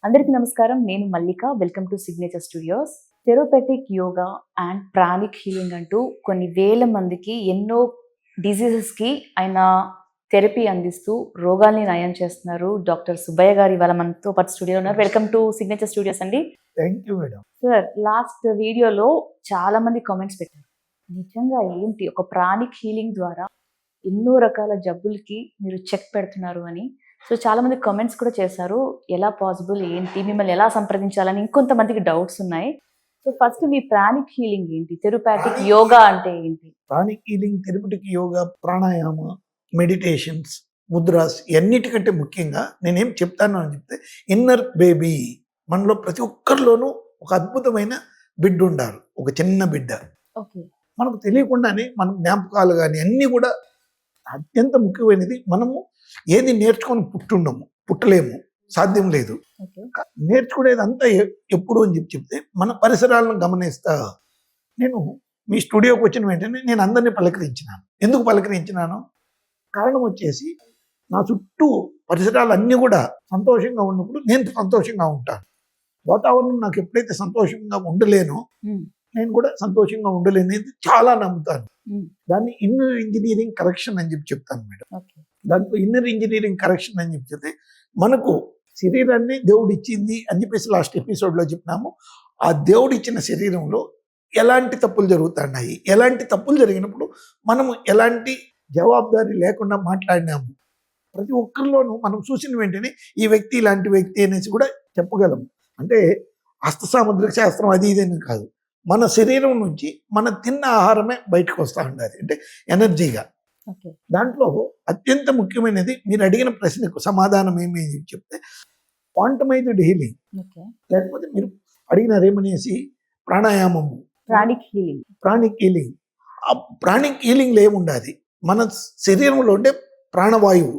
అందరికీ నమస్కారం. నేను Mallika. Welcome to signature studios. Therapeutic yoga and pranic healing అంటూ కొన్ని వేల మందికి ఎన్నో డిసీజెస్‌కి ఆయన థెరపీ అందిస్తూ రోగాల్ని నయం చేస్తున్నారు. డాక్టర్ సుబ్బయ్య గారు ఇవాళ మనతో పాటు స్టూడియోలో ఉన్నారు. వెల్కమ్ టు సిగ్నేచర్ స్టూడియోస్ అండి. Thank you madam. Sir, last వీడియోలో చాలా మంది కామెంట్స్ పెట్టారు. నిజంగా ఏంటి ఒక ప్రాణిక్ హీలింగ్ ద్వారా ఎన్నో రకాల జబ్బులకి మీరు చెక్ పెడుతున్నారు అని. సో చాలా మంది కామెంట్స్ కూడా చేశారు. ఎలా పాసిబుల్, ఏంటి, మిమ్మల్ని ఎలా సంప్రదించాలని ఇంకొంతమందికి డౌట్స్ ఉన్నాయి. సో ఫస్ట్ మీ ప్రాణిక్ హీలింగ్ ఏంటి? థెరపాటిక్ యోగా అంటే ఏంటి? Pranic healing, therapeutic yoga, pranayama, meditations, mudras అన్నిటికంటే ముఖ్యంగా నేనేం చెప్తాను అని చెప్తే ఇన్నర్ బేబీ. మనలో ప్రతి ఒక్కరిలోనూ ఒక అద్భుతమైన బిడ్డ ఉండాలి, ఒక చిన్న బిడ్డ. ఓకే. మనకు తెలియకుండానే మన జ్ఞాపకాలు కానీ అన్నీ కూడా అత్యంత ముఖ్యమైనది. మనము ఏది నేర్చుకొని పుట్టలేము, సాధ్యం లేదు. ఓకే. నేర్చుకునేది అంతా ఎప్పుడు అని చెప్తే మన పరిసరాలను గమనిస్తా. నేను మీ స్టూడియోకి వచ్చిన వెంటనే నేను అందరినీ పలకరించినాను. ఎందుకు పలకరించినాను? కారణం వచ్చేసి నా చుట్టూ పరిసరాలు అన్నీ కూడా సంతోషంగా ఉన్నప్పుడు నేను సంతోషంగా ఉంటాను. వాతావరణం నాకు ఎప్పుడైతే సంతోషంగా ఉండలేనో నేను కూడా సంతోషంగా ఉండలేనేది చాలా నమ్ముతాను. దాన్ని ఇన్నర్ ఇంజనీరింగ్ కరెక్షన్ అని చెప్తాను మేడం. దాంట్లో ఇన్నర్ ఇంజనీరింగ్ కరెక్షన్ అని చెప్తే మనకు శరీరాన్ని దేవుడు ఇచ్చింది అని చెప్పేసి లాస్ట్ ఎపిసోడ్లో చెప్పినాము. ఆ దేవుడు ఇచ్చిన శరీరంలో ఎలాంటి తప్పులు జరుగుతున్నాయి, ఎలాంటి తప్పులు జరిగినప్పుడు మనము ఎలాంటి జవాబుదారీ లేకుండా మాట్లాడినాము. ప్రతి ఒక్కరిలోనూ మనం చూసిన వెంటనే ఈ వ్యక్తి ఇలాంటి వ్యక్తి అనేసి కూడా చెప్పగలము. అంటే హస్త సాముద్రిక శాస్త్రం అది ఇదని కాదు, మన శరీరం నుంచి మన తిన్న ఆహారమే బయటకు వస్తూ ఉండాలి, అంటే ఎనర్జీగా. దాంట్లో అత్యంత ముఖ్యమైనది మీరు అడిగిన ప్రశ్నకు సమాధానం ఏమి అని చెప్తే క్వాంటమైజ్డ్ హీలింగ్, లేకపోతే మీరు అడిగినారేమనేసి ప్రాణాయామము, ప్రాణిక్ హీలింగ్. ఆ ప్రాణిక్ హీలింగ్లో ఏముండాలి? మన శరీరంలో ఉండే ప్రాణవాయువు,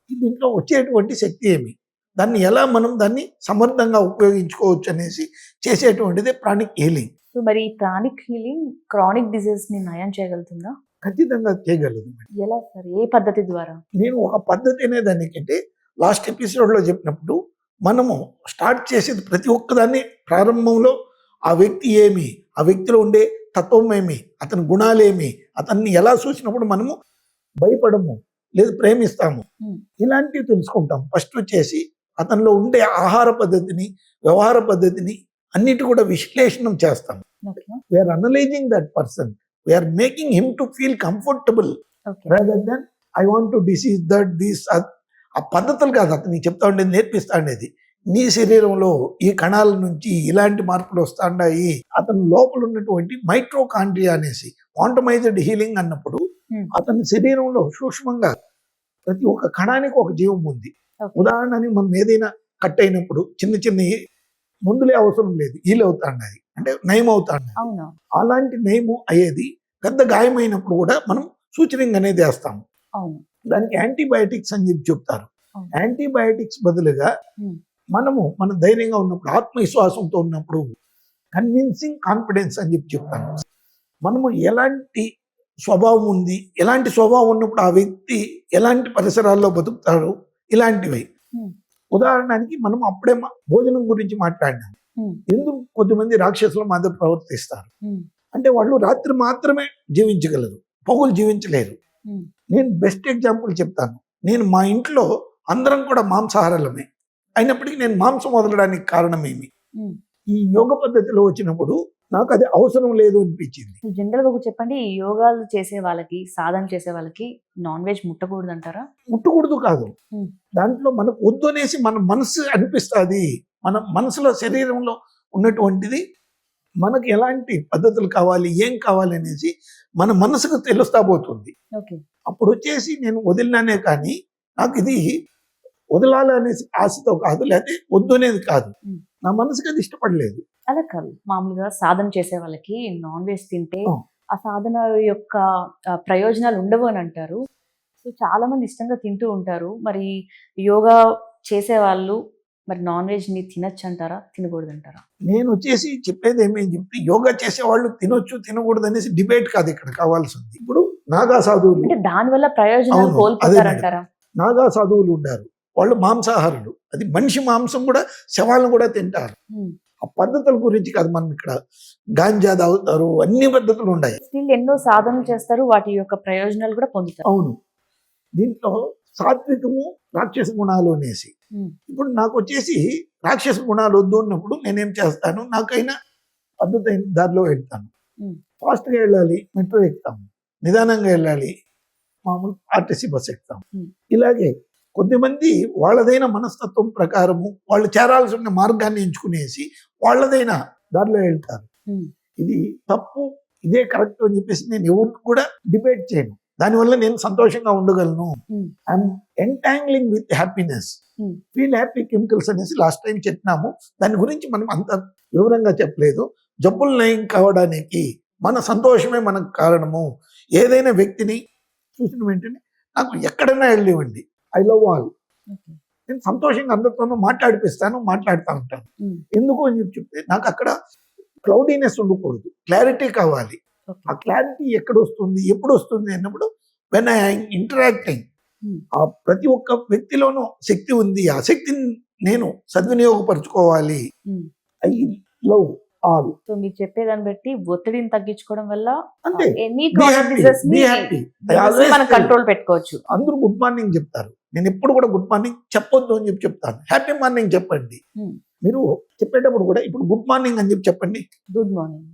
దీంట్లో వచ్చేటువంటి శక్తి ఏమి, దాన్ని ఎలా మనం దాన్ని సమర్థంగా ఉపయోగించుకోవచ్చు అనేసి చేసేటువంటిదే ప్రాణిక్ హీలింగ్. సో మరి ప్రాణిక్ హీలింగ్ క్రానిక్ డిసీజ్ ని నయం చేయగలుగుతుందా? ఖచ్చితంగా చేయగలదు. ఎలా సార్? ఏ పద్ధతి ద్వారా? నేను ఒక పద్ధతి అనేదానికంటే లాస్ట్ ఎపిసోడ్లో చెప్పినప్పుడు మనము స్టార్ట్ చేసేది ప్రతి ఒక్కదాన్ని ప్రారంభంలో ఆ వ్యక్తి ఏమి, ఆ వ్యక్తిలో ఉండే తత్వం ఏమి, అతని గుణాలేమి, అతన్ని ఎలా చూసినప్పుడు మనము భయపడము లేదు ప్రేమిస్తాము, ఇలాంటివి తెలుసుకుంటాం. ఫస్ట్ వచ్చేసి అతనిలో ఉండే ఆహార పద్ధతిని, వ్యవహార పద్ధతిని అన్నిటి కూడా విశ్లేషణం చేస్తాం. We are analysing that person, we are making him to feel comfortable rather than I want to disease that this. ఆ పద్ధతులు కాదు అతనికి చెప్తా ఉండేది, నేర్పిస్తా ఉండేది. నీ శరీరంలో ఈ కణాల నుంచి ఇలాంటి మార్పులు వస్తాయి, అతని లోపల ఉన్నటువంటి మైట్రోకాండ్రియా అనేసి క్వాంటమైజ్డ్ హీలింగ్ అన్నప్పుడు అతని శరీరంలో సూక్ష్మంగా ప్రతి ఒక్క కణానికి ఒక జీవం ఉంది. ఉదాహరణని మనం ఏదైనా కట్ అయినప్పుడు చిన్న చిన్న మందులే అవసరం లేదు, హీల్ అవుతాయి, అంటే నయం అవుతాయి. అలాంటి నయము అయ్యేది పెద్ద గాయమైనప్పుడు కూడా మనం సూచరింగ్ అనేది వేస్తాము. దానికి యాంటీబయాటిక్స్ అని చెప్తారు. యాంటీబయాటిక్స్ బదులుగా మనము మన ధైర్యంగా ఉన్నప్పుడు, ఆత్మవిశ్వాసంతో ఉన్నప్పుడు కన్విన్సింగ్ కాన్ఫిడెన్స్ అని చెప్తాను. మనము ఎలాంటి స్వభావం ఉంది, ఎలాంటి స్వభావం ఉన్నప్పుడు ఆ వ్యక్తి ఎలాంటి పరిసరాల్లో బతుకుతాడు, ఇలాంటివి. ఉదాహరణకి మనం అప్పుడే భోజనం గురించి మాట్లాడినాం. ఎందుకు కొద్దిమంది రాక్షసుల మాదిరి ప్రవర్తిస్తారు అంటే వాళ్ళు రాత్రి మాత్రమే జీవించగలరు, పగులు జీవించలేరు. నేను బెస్ట్ ఎగ్జాంపుల్ చెప్తాను. నేను మా ఇంట్లో అందరం కూడా మాంసాహారాలమే అయినప్పటికీ నేను మాంసం వదలడానికి కారణం ఏమి? ఈ యోగ పద్ధతిలో వచ్చినప్పుడు నాకు అది అవసరం లేదు అనిపించింది. జనరల్ గా చెప్పండి, ఈ యోగాలు చేసే వాళ్ళకి, సాధన చేసే వాళ్ళకి నాన్ వెజ్ ముట్టకూడదు అంటారా? ముట్టకూడదు కాదు, దాంట్లో మనకు వద్దు అనేసి మన మనసు అనిపిస్తుంది. మన మనసులో, శరీరంలో ఉన్నటువంటిది మనకు ఎలాంటి పద్ధతులు కావాలి, ఏం కావాలి అనేసి మన మనసుకు తెలుస్తా పోతుంది. అప్పుడు వచ్చేసి నేను వదిలినానే కానీ నాకు ఇది వదలాలి అనేసి ఆశతో కాదు, లేకపోతే వద్దు అనేది కాదు, నా మనసుకి అది ఇష్టపడలేదు. అలా కాదు, మామూలుగా సాధన చేసే వాళ్ళకి నాన్ వెజ్ తింటే ఆ సాధన యొక్క ప్రయోజనాలు ఉండవు అని అంటారు. సో చాలా మంది ఇష్టంగా తింటూ ఉంటారు. మరి యోగా చేసే వాళ్ళు మరి నాన్ వెజ్ ని తినొచ్చు అంటారా, తినకూడదు అంటారా? నేను వచ్చేసి చెప్పేది ఏమేమి చెప్తే, యోగా చేసేవాళ్ళు తినొచ్చు తినకూడదు అనేసి డిబేట్ కాదు ఇక్కడ కావాల్సింది. ఇప్పుడు నాగా సాధువులు, దాని వల్ల ప్రయోజనాలు కోల్పోతారంటారా? నాగా సాధువులు ఉన్నారు, వాళ్ళు మాంసాహారులు, అది మనిషి మాంసం కూడా శవాలను కూడా తింటారు. ఆ పద్ధతుల గురించి కాదు మనం ఇక్కడ, గాంజా తాగుతారు, అన్ని పద్ధతులు ఉన్నాయి. స్టిల్ ఎన్నో సాధనలు చేస్తారు, వాటి యొక్క ప్రయోజనాలు కూడా పొందుతారు. అవును, దీంట్లో సాత్వికము రాక్షస గుణాలు అనేసి. ఉమ్, ఇప్పుడు నాకు వచ్చేసి రాక్షస గుణాలు వద్దు అన్నప్పుడు నేనేం చేస్తాను, నాకైనా పద్ధతి అయిన దారిలో వెళ్తాను. ఉమ్, ఫాస్ట్గా వెళ్ళాలి, మెట్రో ఎక్కుతాము. నిదానంగా వెళ్ళాలి, మామూలు ఆర్టీసీ బస్ ఎక్కుతాం. Hmm. ఇలాగే కొద్దిమంది వాళ్ళదైన మనస్తత్వం ప్రకారము వాళ్ళు చేరాల్సిన మార్గాన్ని ఎంచుకునేసి వాళ్ళదైన దారిలో వెళ్తారు. ఉమ్, ఇది తప్పు, ఇదే కరెక్ట్ అని చెప్పేసి నేను ఎవరిని కూడా డిబేట్ చేయను. దానివల్ల నేను సంతోషంగా ఉండగలను. Um, I'm entangling with happiness. Um, feel happy chemicals అనేసి లాస్ట్ టైం చెప్పినాము. దాని గురించి మనం అంత వివరంగా చెప్పలేదు. జబ్బులు నయం కావడానికి మన సంతోషమే మనకు కారణము. ఏదైనా వ్యక్తిని చూసిన వెంటనే నాకు ఎక్కడైనా వెళ్ళివ్వండి, ఐ లవ్ ఆల్. ఓకే. నేను సంతోషంగా అందరితోనూ మాట్లాడుతూ ఉంటాను. ఉమ్, ఎందుకు అని చెప్పి చెప్తే నాకు అక్కడ క్లౌడీనెస్ ఉండకూడదు, క్లారిటీ కావాలి. ఓకే. ఆ క్లారిటీ ఎక్కడ వస్తుంది, ఎప్పుడు వస్తుంది అన్నప్పుడు వెన్ ఐ ఇంటరాక్టింగ్, ఉమ్, ఆ ప్రతి ఒక్క వ్యక్తిలోనూ శక్తి ఉంది, ఆ శక్తిని నేను సద్వినియోగపరచుకోవాలి. Um. I love all. So మీరు చెప్పేదాన్ని బట్టి ఒత్తిడిని తగ్గించుకోవడం వల్ల అంతే. Any Be happy, be happy. I always మనం tell- కంట్రోల్ పెట్టుకోవచ్చు. అందరూ గుడ్ మార్నింగ్ చెప్తారు, నేను ఎప్పుడు కూడా గుడ్ మార్నింగ్ చెప్పొద్దు అని చెప్పి చెప్తాను. హ్యాపీ మార్నింగ్ చెప్పండి. ఉమ్, మీరు చెప్పేటప్పుడు కూడా ఇప్పుడు గుడ్ మార్నింగ్ అని చెప్పి చెప్పండి. గుడ్ మార్నింగ్,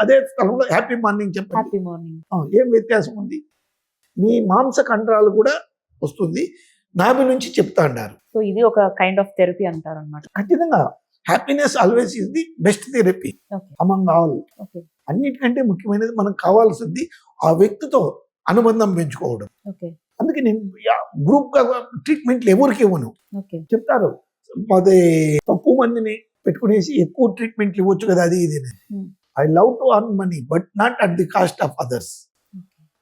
అదే స్థలంలో హ్యాపీ మార్నింగ్ చెప్పండి. Happy morning. ఏం వ్యత్యాసం ఉంది? మీ మాంస కండరాలు కూడా వస్తుంది, నాభి నుంచి చెప్తా అన్నారు. సో ఇది ఒక కైండ్ ఆఫ్ థెరపీ అంటారు అనమాట. ఖచ్చితంగా happiness always is the best therapy okay. Among all. Okay. అన్నిటికంటే ముఖ్యమైనది మనకు కావాల్సింది ఆ వ్యక్తితో అనుబంధం పెంచుకోవడం. ఓకే. అందుకే నేను గ్రూప్ గా ట్రీట్మెంట్లు ఎవరికి ఇవ్వను. ఓకే. చెప్తారు అదే తక్కువ మందిని పెట్టుకునేసి ఎక్కువ ట్రీట్మెంట్లు ఇవ్వచ్చు కదా, అది ఇది. Hmm. I love to earn money but not at the cost of others.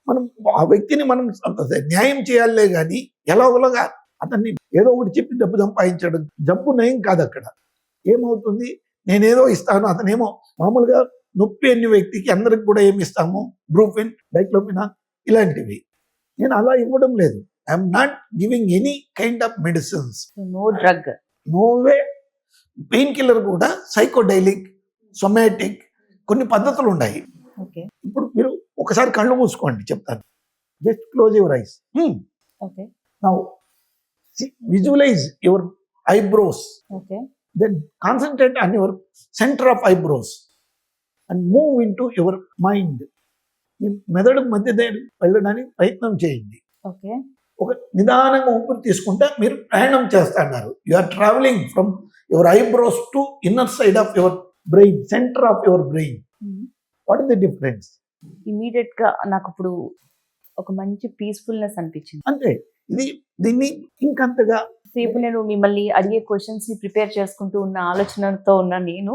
మనం ఆ వ్యక్తిని మనం న్యాయం చేయాలే కానీ ఎలాగోలాగా అతన్ని ఏదో ఒకటి చెప్పి డబ్బు సంపాదించడం జబ్బు నయం కాదు. అక్కడ ఏమవుతుంది, నేనేదో ఇస్తాను, అతనేమో మామూలుగా నొప్పి అన్ని వ్యక్తికి అందరికి కూడా ఏమి ఇస్తాము, బ్రూఫెన్, డైక్లోఫినాక్ ఇలాంటివి. నేను అలా ఇవ్వడం లేదు. I'm not giving any kind of medicines. No drug. No way. Pain killer కూడా సైకోడైలిక్, సొమాటిక్ కొన్ని పద్ధతులు ఉన్నాయి. ఓకే. ఇప్పుడు మీరు ఒకసారి కళ్ళు మూసుకోండి, చెప్తాను. Just close your eyes. Okay. Now visualise your eyebrows, okay. then concentrate on your center of eyebrows and move into your mind. మీ మెదడు మధ్య వెళ్ళడానికి ప్రయత్నం చేయండి. ఓకే. ఒక నిదానంగా ఊపిరి తీసుకుంటే మీరు ప్రయాణం చేస్తున్నారు. You are travelling from your eyebrows to inner side of your brain, centre of your brain. What is the difference? Immediate గా నాకు ఇప్పుడు ఒక మంచి పీస్ఫుల్నెస్ అనిపించింది. అంటే దీన్ని ఇంకంతగా సేపు నేను మిమ్మల్ని అడిగే క్వశ్చన్స్ ని ప్రిపేర్ చేసుకుంటూ ఉన్న ఆలోచనతో ఉన్న నేను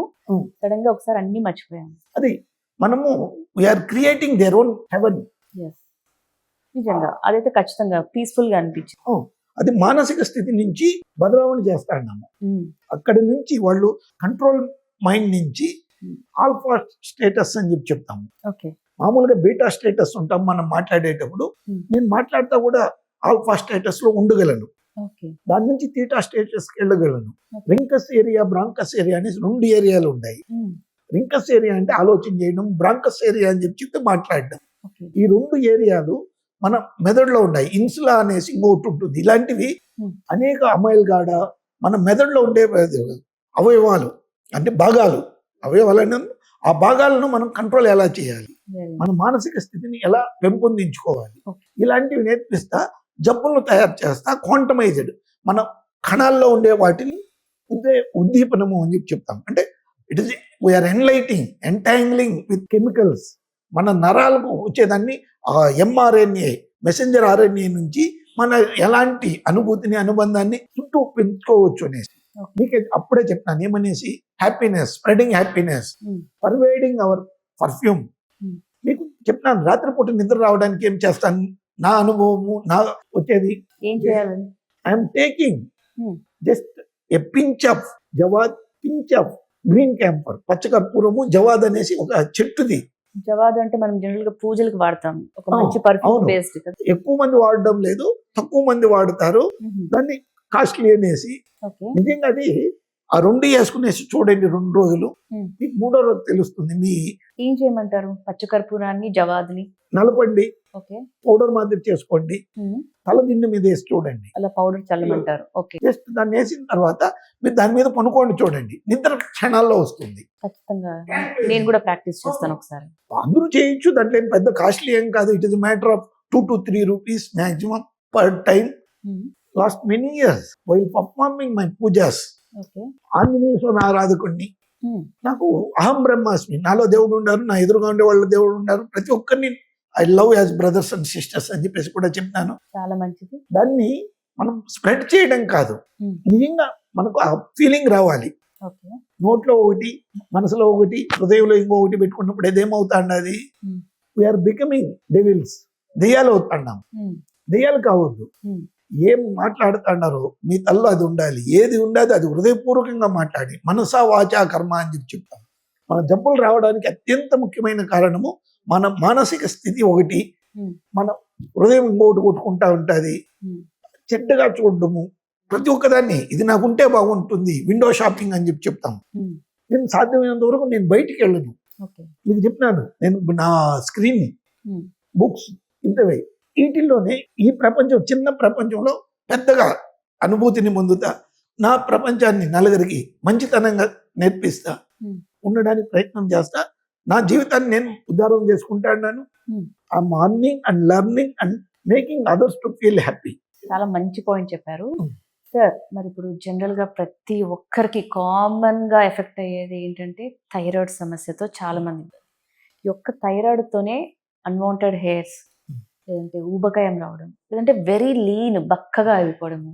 సడన్ గా ఒకసారి అన్ని మర్చిపోయాను. అది మనము we are creating their own heaven. Yes, నిజంగా అదైతే ఖచ్చితంగా పీస్ఫుల్ గా అనిపించింది. అది మానసిక స్థితి నుంచి బదలావణ చేస్తాము. ఉమ్, అక్కడి నుంచి వాళ్ళు కంట్రోల్ మైండ్ నుంచి ఆల్ఫా స్టేటస్ అని చెప్పి చెప్తాము. ఓకే. మామూలుగా బీటా స్టేటస్ ఉంటాం మనం మాట్లాడేటప్పుడు. నేను మాట్లాడుతా కూడా ఆల్ఫా స్టేటస్ లో ఉండగలను. ఓకే. దాని నుంచి తీటా స్టేటస్కి వెళ్ళగలను. రింకస్ ఏరియా, బ్రాంకస్ ఏరియా అనేసి 2 ఏరియాలు ఉన్నాయి. ఉమ్, రింకస్ ఏరియా అంటే ఆలోచన చేయడం, బ్రాంకస్ ఏరియా అని చెప్తే మాట్లాడడం. ఓకే. ఈ 2 ఏరియాలు మన మెదడులో ఉన్నాయి. ఇన్సులా అనేసి ఇంకొకటి ఉంటుంది. ఇలాంటివి అనేక అమైల్గాడ మన మెదడులో ఉండే అవయవాలు, అంటే భాగాలు. అవయవాలను, ఆ భాగాలను మనం కంట్రోల్ ఎలా చేయాలి, Very మన మానసిక స్థితిని ఎలా పెంపొందించుకోవాలి, Okay. ఇలాంటివి నేర్పిస్తా. జబ్బులను తయారు చేస్తా. క్వాంటమైజ్డ్ మన కణాల్లో ఉండే వాటిని ఉద్దీపనము అని చెప్పి చెప్తాం. అంటే it is we're entangling with chemicals. మన నరాలకు వచ్చేదాన్ని ఎంఆర్ఎన్ఏ, మెసెంజర్ ఆర్ఎన్ఏ నుంచి మన ఎలాంటి అనుభూతిని, అనుబంధాన్ని చుట్టూ పెంచుకోవచ్చు అనేసి. Okay. మీకు అప్పుడే చెప్తాను ఏమనేసి, happiness, spreading happiness, pervading our perfume. మీకు చెప్తాను, రాత్రిపూట నిద్ర రావడానికి ఏం చేస్తాను, నా అనుభవము, నా వచ్చేది ఏం చేయాలండి? I'm taking just a pinch of javad, pinch of green camphor, పచ్చకర్పూరము, జవాద్ అనేసి ఒక చెట్టుది. జవాదు అంటే మనం జనరల్ గా పూజలకు వాడతాం, ఒక మంచి పర్ఫ్యూమ్ అవును. బేస్డ్ కదా. ఎక్కువ మంది వాడడం లేదు, తక్కువ మంది వాడతారు. దాన్ని కాస్ట్లీ అనేసి. ఓకే. నిజంగా అది ఆ 2 వేసుకునేసి చూడండి 2 రోజులు, హ్మ్. మీకు 3వ రోజు తెలుస్తుంది. మీ ఏం చేయమంటారు? పచ్చకర్పూరాన్ని, జవాదుని. నలపండి, ఓకే. పౌడర్ మాదిరి చేసుకోండి, హ్మ్. తలదిండు మీద వేసి చూడండి. అలా పౌడర్ చల్లమంటారు. ఓకే. జస్ట్ దాన్ని వేసిన తర్వాత మీరు దాని మీద పనుకోండి చూడండి, నిద్ర క్షణాల్లో వస్తుంది. ఖచ్చితంగా నేను కూడా ప్రాక్టీస్ చేస్తాను ఒకసారి. అందరూ చేయొచ్చు, దాంట్లో ఏం పెద్ద కాస్ట్లీ ఏం కాదు. It is matter of 2 to 3 rupees maximum per time. Hmm. Last many years while performing my pujas, okay. Anjaneya Swami ఆరాధకుడిని, హ్మ్. నాకు అహం బ్రహ్మాస్మి, నాలో దేవుడు ఉన్నారు, నా ఎదురుగా ఉండే వాళ్ళు దేవుడు ఉన్నారు, ప్రతి ఒక్కరిని I love as brothers and sisters అని చెప్పేసి కూడా చెప్తాను. చాలా మంచిది. దాన్ని మనం స్ప్రెడ్ చేయడం కాదు, హ్మ్. నిజంగా మనకు ఆ ఫీలింగ్ రావాలి. ఓకే. నోట్లో ఒకటి, మనసులో ఒకటి, హృదయంలో ఇంకొకటి పెట్టుకున్నప్పుడు ఏదేమవుతాండది, హ్మ్. వీఆర్ బికమింగ్ డెవిల్స్, దెయ్యాలు అవుతాండాం. హ్మ్. దెయ్యాలు కావద్దు. హ్మ్. ఏం మాట్లాడుతున్నారో మీ తల్లో అది ఉండాలి, ఏది ఉండదు అది హృదయపూర్వకంగా మాట్లాడి, మనసా వాచా కర్మ అని చెప్పి చెప్తాం. మన జబ్బులు రావడానికి అత్యంత ముఖ్యమైన కారణము మన మానసిక స్థితి ఒకటి, హ్మ్. మన హృదయం ఇంకొకటి కొట్టుకుంటా ఉంటుంది, హ్మ్. చెడ్డగా చూడడము, ప్రతి ఒక్కదాన్ని ఇది నాకు ఉంటే బాగుంటుంది, విండో షాపింగ్ అని చెప్పి చెప్తాం. హ్మ్. నేను సాధ్యమైనంత వరకు నేను బయటికి వెళ్ళను. ఓకే. మీకు చెప్పినాను, నేను నా స్క్రీన్, హ్మ్. బుక్స్ ఇంతవే, వీటిల్లోనే ఈ ప్రపంచం, చిన్న ప్రపంచంలో పెద్దగా అనుభూతిని పొందుతా, నా ప్రపంచాన్ని నలుగురికి మంచితనంగా నేర్పిస్తా, హ్మ్. ఉండడానికి ప్రయత్నం చేస్తా, నా జీవితాన్ని నేను ఉద్ధారం చేసుకుంటా ఉన్నాను. హ్మ్. ఆ morning and learning and making others to feel happy. చాలా మంచి పాయింట్ చెప్పారు. హ్మ్. సార్, మరి ఇప్పుడు జనరల్‌గా ప్రతి ఒక్కరికి కామన్‌గా ఎఫెక్ట్ అయ్యేది ఏంటంటే థైరాయిడ్ సమస్యతో చాలా మంది. ఈ యొక్క థైరాయిడ్‌తోనే అన్‌వాంటెడ్ హెయిర్స్, లేదంటే ఊబకాయం రావడం, లేదంటే వెరీ లీన్ బక్కగా అయిపోవడము,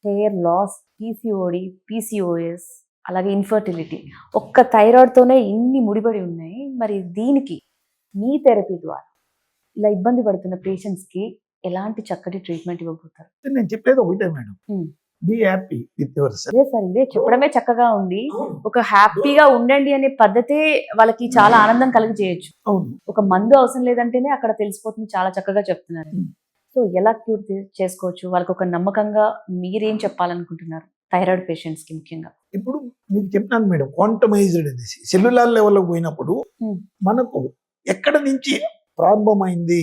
హెయిర్ లాస్, పీసీఓడి, పీసీఓఎస్, అలాగే ఇన్ఫర్టిలిటీ. ఒక్క థైరాయిడ్‌తోనే ఇన్ని ముడిపడి ఉన్నాయి. మరి దీనికి మీ థెరపీ ద్వారా ఇలా ఇబ్బంది పడుతున్న పేషెంట్స్‌కి ఎలాంటి చక్కటి ట్రీట్మెంట్ ఇవ్వబోతారు? నేను చెప్పేది ఒకటే madam, hmm. Be happy with yourself. అదే సార్, ఇదే చెప్పడమే చక్కగా ఉంది. ఒక హ్యాపీగా ఉండండి అనే పద్ధతే వాళ్ళకి చాలా ఆనందం కలిగజేయొచ్చు. అవును. ఒక మందు అవసరం లేదంటేనే అక్కడ తెలిసిపోతుంది. చాలా చక్కగా చెప్తున్నారు. హ్మ్. సో, ఎలా క్యూర్ చేసుకోవచ్చు? వాళ్ళకి ఒక నమ్మకంగా మీరేం చెప్పాలనుకుంటున్నారు? థైరాయిడ్ పేషెంట్స్‌కి ముఖ్యంగా. ఇప్పుడు మీకు చెప్పినాను మేడం, క్వాంటమైజ్డ్ అనేసి సెల్యులార్ లెవెల్లోకి పోయినప్పుడు హ్మ్. మనకు ఎక్కడ నుంచి ప్రారంభమైంది,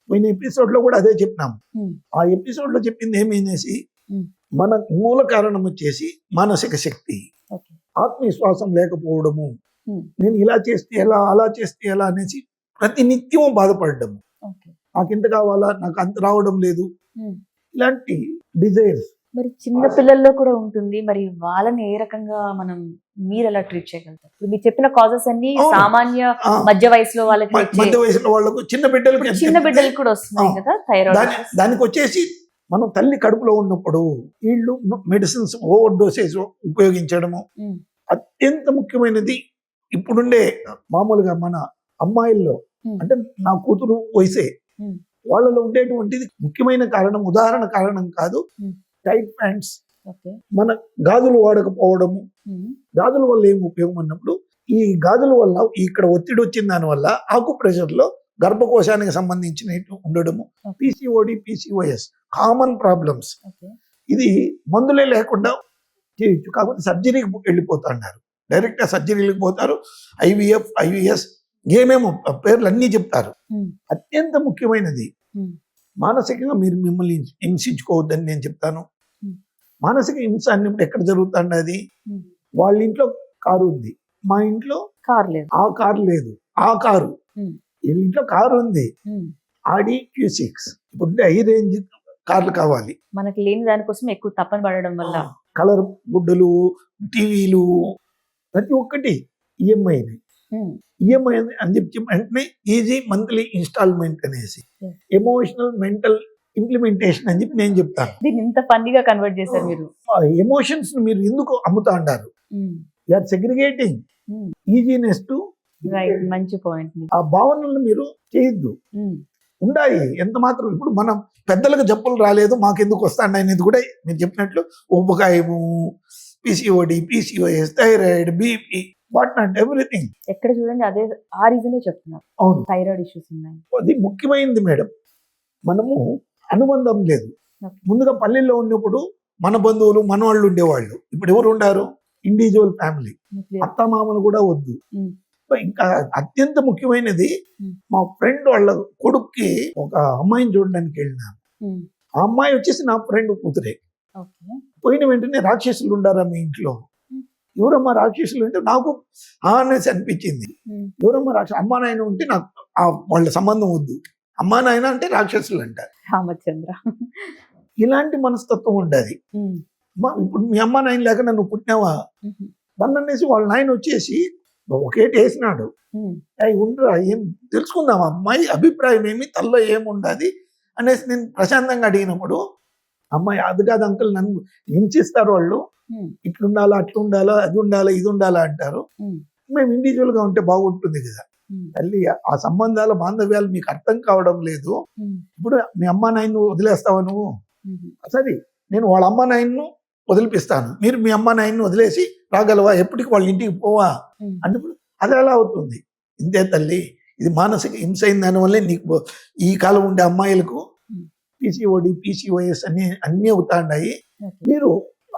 పోయిన ఎపిసోడ్లో కూడా అదే చెప్పినాము. హ్మ్. ఆ ఎపిసోడ్లో చెప్పింది ఏమైందేసి, హ్మ్. మన మూల కారణం వచ్చేసి మానసిక శక్తి, ఓకే. ఆత్మవిశ్వాసం లేకపోవడము, హ్మ్. నేను ఇలా చేస్తే ఎలా, అలా చేస్తే ఎలా అనేసి ప్రతినిత్యం బాధపడము, ఓకే. నాకు ఇంత కావాలా, నాకు అంత రావడం లేదు, హ్మ్. ఇలాంటి డిజైర్స్. మరి చిన్న పిల్లల్లో కూడా ఉంటుంది. మరి వాళ్ళని ఏ రకంగా మీరెలా ట్రీట్ చేయగలుగుతారు? ఇప్పుడు మీరు చెప్పిన కాజెస్ అన్నీ అవును. సామాన్య ఆ, మధ్య వయసులో వాళ్ళకి వచ్చే, మధ్య వయసులో వాళ్ళకు, చిన్న బిడ్డలకి ఇప్పుడు ఎంత చిన్న ఉంటుంది? బిడ్డలకు కూడా వస్తున్నాయి ఆ. కదా థైరాయిడ్. దానికి వచ్చేసి మనం తల్లి కడుపులో ఉన్నప్పుడు వీళ్ళు మెడిసిన్స్ ఓవర్ డోసేజ్ ఉపయోగించడము హ్మ్. అత్యంత ముఖ్యమైనది. ఇప్పుడుండే మామూలుగా మన అమ్మాయిల్లో, హ్మ్. అంటే నా కూతురు వయసే, హ్మ్. వాళ్ళలో ఉండేటువంటిది ముఖ్యమైన కారణం, ఉదాహరణ కారణం కాదు, హ్మ్. Tight pants, okay. మన గాజులు వాడకపోవడము. హ్మ్. గాజుల వల్ల ఏం ఉపయోగం అన్నప్పుడు, ఈ గాజుల వల్ల ఇక్కడ ఒత్తిడి వచ్చిన దాని వల్ల ఆకు ప్రెషర్లో గర్భకోశానికి సంబంధించిన ఉండడము, okay. PCOD, PCOS common problems. Okay. ఇది మందులే లేకుండా చేయొచ్చు, కాకపోతే సర్జరీకి వెళ్ళిపోతున్నారు, డైరెక్ట్గా సర్జరీలకు పోతారు. ఐవీఎఫ్, ఐవీఎస్, ఏమేమో పేర్లు అన్నీ చెప్తారు. హ్మ్. అత్యంత ముఖ్యమైనది హ్మ్. మానసికంగా మీరు మిమ్మల్ని హింసించుకోవద్దని నేను చెప్తాను. హ్మ్. మానసిక హింస అన్నప్పుడు ఎక్కడ జరుగుతుండది, హ్మ్. వాళ్ళ ఇంట్లో కారు ఉంది, మా ఇంట్లో కార్ లేదు. ఆ కారు లేదు, ఆ కారు, హ్మ్. వీళ్ళ ఇంట్లో కారు ఉంది, హ్మ్. ఆడి Q6, ఇప్పుడు హై రేంజ్ కార్లు కావాలి, మనకి లేని దానికోసం ఎక్కువ తపన పడడం వల్ల. కలర్ గుడ్డలు, టీవీలు, ప్రతి ఒక్కటి ఈఎంఐ హ్మ్. ఈఎంఐ అని చెప్పి వెంటనే ఈజీ మంత్లీ ఇన్స్టాల్మెంట్ అనేసి, Yes. ఎమోషనల్ మెంటల్ ఇంప్లిమెంటేషన్ అని చెప్పి నేను చెప్తాను. దీన్ని ఇంత ఫన్నీగా కన్వర్ట్ చేశారు మీరు. ఆ ఎమోషన్స్ మీరు ఎందుకు అమ్ముతా అంటారు, హ్మ్. యూఆర్ సెగ్రిగేటింగ్ హ్మ్. Easiness to, right. మంచి పాయింట్. ఆ భావనలను మీరు చేయొద్దు. హ్మ్. ఉండాలి ఎంత మాత్రం. ఇప్పుడు మనం పెద్దలకు జబ్బులు రాలేదు మాకెందుకు వస్తాండి అనేది కూడా మీరు చెప్పినట్లు ఊబకాయము, PCOD, PCOS, thyroid, BP, what not everything. ఎక్కడ చూడండి అదే, ఆ రీజనే చెప్తున్నారు. అవును, థైరాయిడ్ ఇష్యూస్ ఉన్నాయి. అది ముఖ్యమైనది మేడం. మనము అనుబంధం లేదు. Okay. ముందుగా పల్లెల్లో ఉన్నప్పుడు మన బంధువులు మన వాళ్ళు ఉండేవాళ్ళు. ఇప్పుడు ఎవరు ఉండారు? Individual family. న్యూక్లియర్. అత్తమామలు కూడా వద్దు. ఉమ్. ఇంకా అత్యంత ముఖ్యమైనది, ఉమ్. మా ఫ్రెండ్ వాళ్ళ కొడుక్కి ఒక అమ్మాయిని చూడడానికి వెళ్ళినాను. ఉమ్. ఆ అమ్మాయి వచ్చేసి నా ఫ్రెండ్ కూతురే. ఓకే. పోయిన వెంటనే రాక్షసులు ఉండారా మీ ఇంట్లో? ఉమ్. ఎవరమ్మా రాక్షసులు అంటే నాకు అనేసి అనిపించింది. ఉమ్. ఎవరమ్మా రాక్షసు? అమ్మా నాయన ఉంటే నాకు వాళ్ళ సంబంధం వద్దు. అమ్మా నాయన అంటే రాక్షసులు అంటారు. రామచంద్ర. ఇలాంటి మనస్తత్వం ఉండదు. ఉమ్. ఇప్పుడు మీ అమ్మా నాయన లేక నన్ను పుట్టినావా? ఉమ్. దాన్ని వాళ్ళ నాయన వచ్చేసి ఒకేటి వేసినాడు. ఉమ్. అవి ఉండరా, ఏం తెలుసుకుందాం అమ్మాయి అభిప్రాయం ఏమి, తల్లో ఏముండదు అనేసి నేను ప్రశాంతంగా అడిగినప్పుడు, అమ్మాయి అది కాదు అంకుల్, నన్ను హింసిస్తారు వాళ్ళు, ఉమ్. ఇట్లుండాలా అట్లుండాలా అది ఉండాలా ఇది ఉండాలా అంటారు. ఉమ్. మేము ఇండివిజువల్గా ఉంటే బాగుంటుంది కదా ఉమ్. తల్లి. ఆ సంబంధాల బాంధవ్యాలు మీకు అర్థం కావడం లేదు. ఉమ్. ఇప్పుడు మీ అమ్మా నాయన్ను వదిలేస్తావా నువ్వు? ఉమ్. సరే, నేను వాళ్ళ అమ్మా నాయన్ను వదిలిపిస్తాను, మీరు మీ అమ్మా నాయన్ను వదిలేసి రాగలవా? ఎప్పటికి వాళ్ళ ఇంటికి పోవా? ఉమ్. అన్నప్పుడు అది ఎలా అవుతుంది? ఇంతే తల్లి, ఇది మానసిక హింస అయిన దానివల్లే నీకు ఈ కాలం ఉండే అమ్మాయిలకు పీసీఓడి పీసీఓఎస్ అన్నీ అవుతాయి. ఓకే. మీరు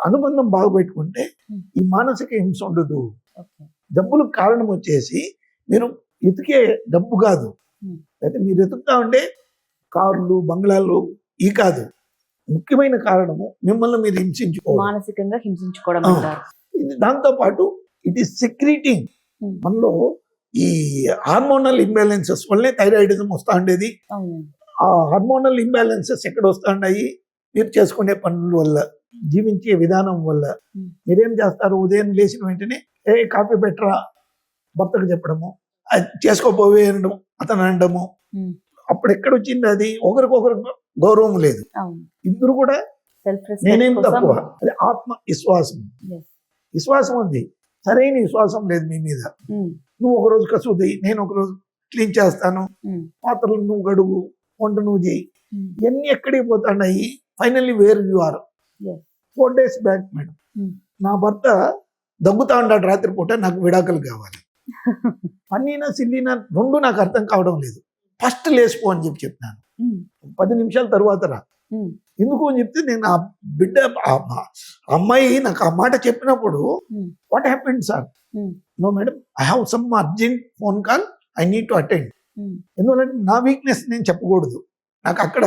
అనుబంధం బాగా పెట్టుకుంటే ఉమ్. ఈ మానసిక హింస ఉండదు. ఓకే. డబ్బులకు కారణం వచ్చేసి మీరు ఎతికే డబ్బు కాదు, ఉమ్. అయితే మీరు ఎతుకుతా ఉంటే కార్లు బంగ్లాలు ఈ కాదు. ముఖ్యమైన కారణము మిమ్మల్ని మీరు హింసించుకోవడం. మానసికంగా హింసించుకోవడం ఆ. అంటారు. దాంతో పాటు ఇట్ ఈస్ సెక్రీటింగ్. ఉమ్. మనలో ఈ హార్మోనల్ ఇంబ్యాలెన్సెస్ వల్లే థైరాయిడిజం వస్తూ ఉండేది. అవునండి. ఆ హార్మోనల్ ఇంబ్యాలెన్సెస్ ఎక్కడ వస్తూ ఉన్నాయి? మీరు చేసుకునే పనుల వల్ల, జీవించే విధానం వల్ల. ఉమ్. మీరేం చేస్తారు? ఉదయం లేచిన వెంటనే కాఫీ పెట్టరా భర్తకు చెప్పడము, అది చేసుకోపోవే అనడం, అతను అనడము. ఉమ్. అప్పుడు ఎక్కడ వచ్చింది అది? ఒకరికొకరు గౌరవం లేదు. అవును. ఇద్దరు కూడా సెల్ఫ్ నేనేం రెస్పెక్ట్ తక్కువ. కోసం. అది ఆత్మ విశ్వాసం. Yes. విశ్వాసం ఉంది, సరైన విశ్వాసం లేదు మీ మీద. ఉమ్. నువ్వు ఒకరోజు కసూది, నేను ఒకరోజు క్లీన్ చేస్తాను, ఉమ్. పాత్రలు నువ్వు గడుగు, వంట నువ్వు చేయి, ఉమ్. ఇవన్నీ ఎక్కడికి పోతాయి? Finally where you are. Yes. 4 days back madam, um. నా భర్త దగ్గుతా ఉన్నాడు రాత్రిపూట, నాకు విడాకులు కావాలి. పన్నీనా సిల్లీనా రెండు నాకు అర్థం కావడం లేదు. ఫస్ట్ లేచిపో అని చెప్పినాను. ఉమ్. 10 నిమిషాల తర్వాత రా. ఉమ్. ఎందుకు అని చెప్తే, నేను ఆ బిడ్డ అమ్మాయి నాకు ఆ మాట చెప్పినప్పుడు, um. What happened sir? Um. No madam, I have some urgent phone call, I need to attend. Um. ఎందుకంటే నా వీక్నెస్ నేను చెప్పకూడదు. నాకు అక్కడ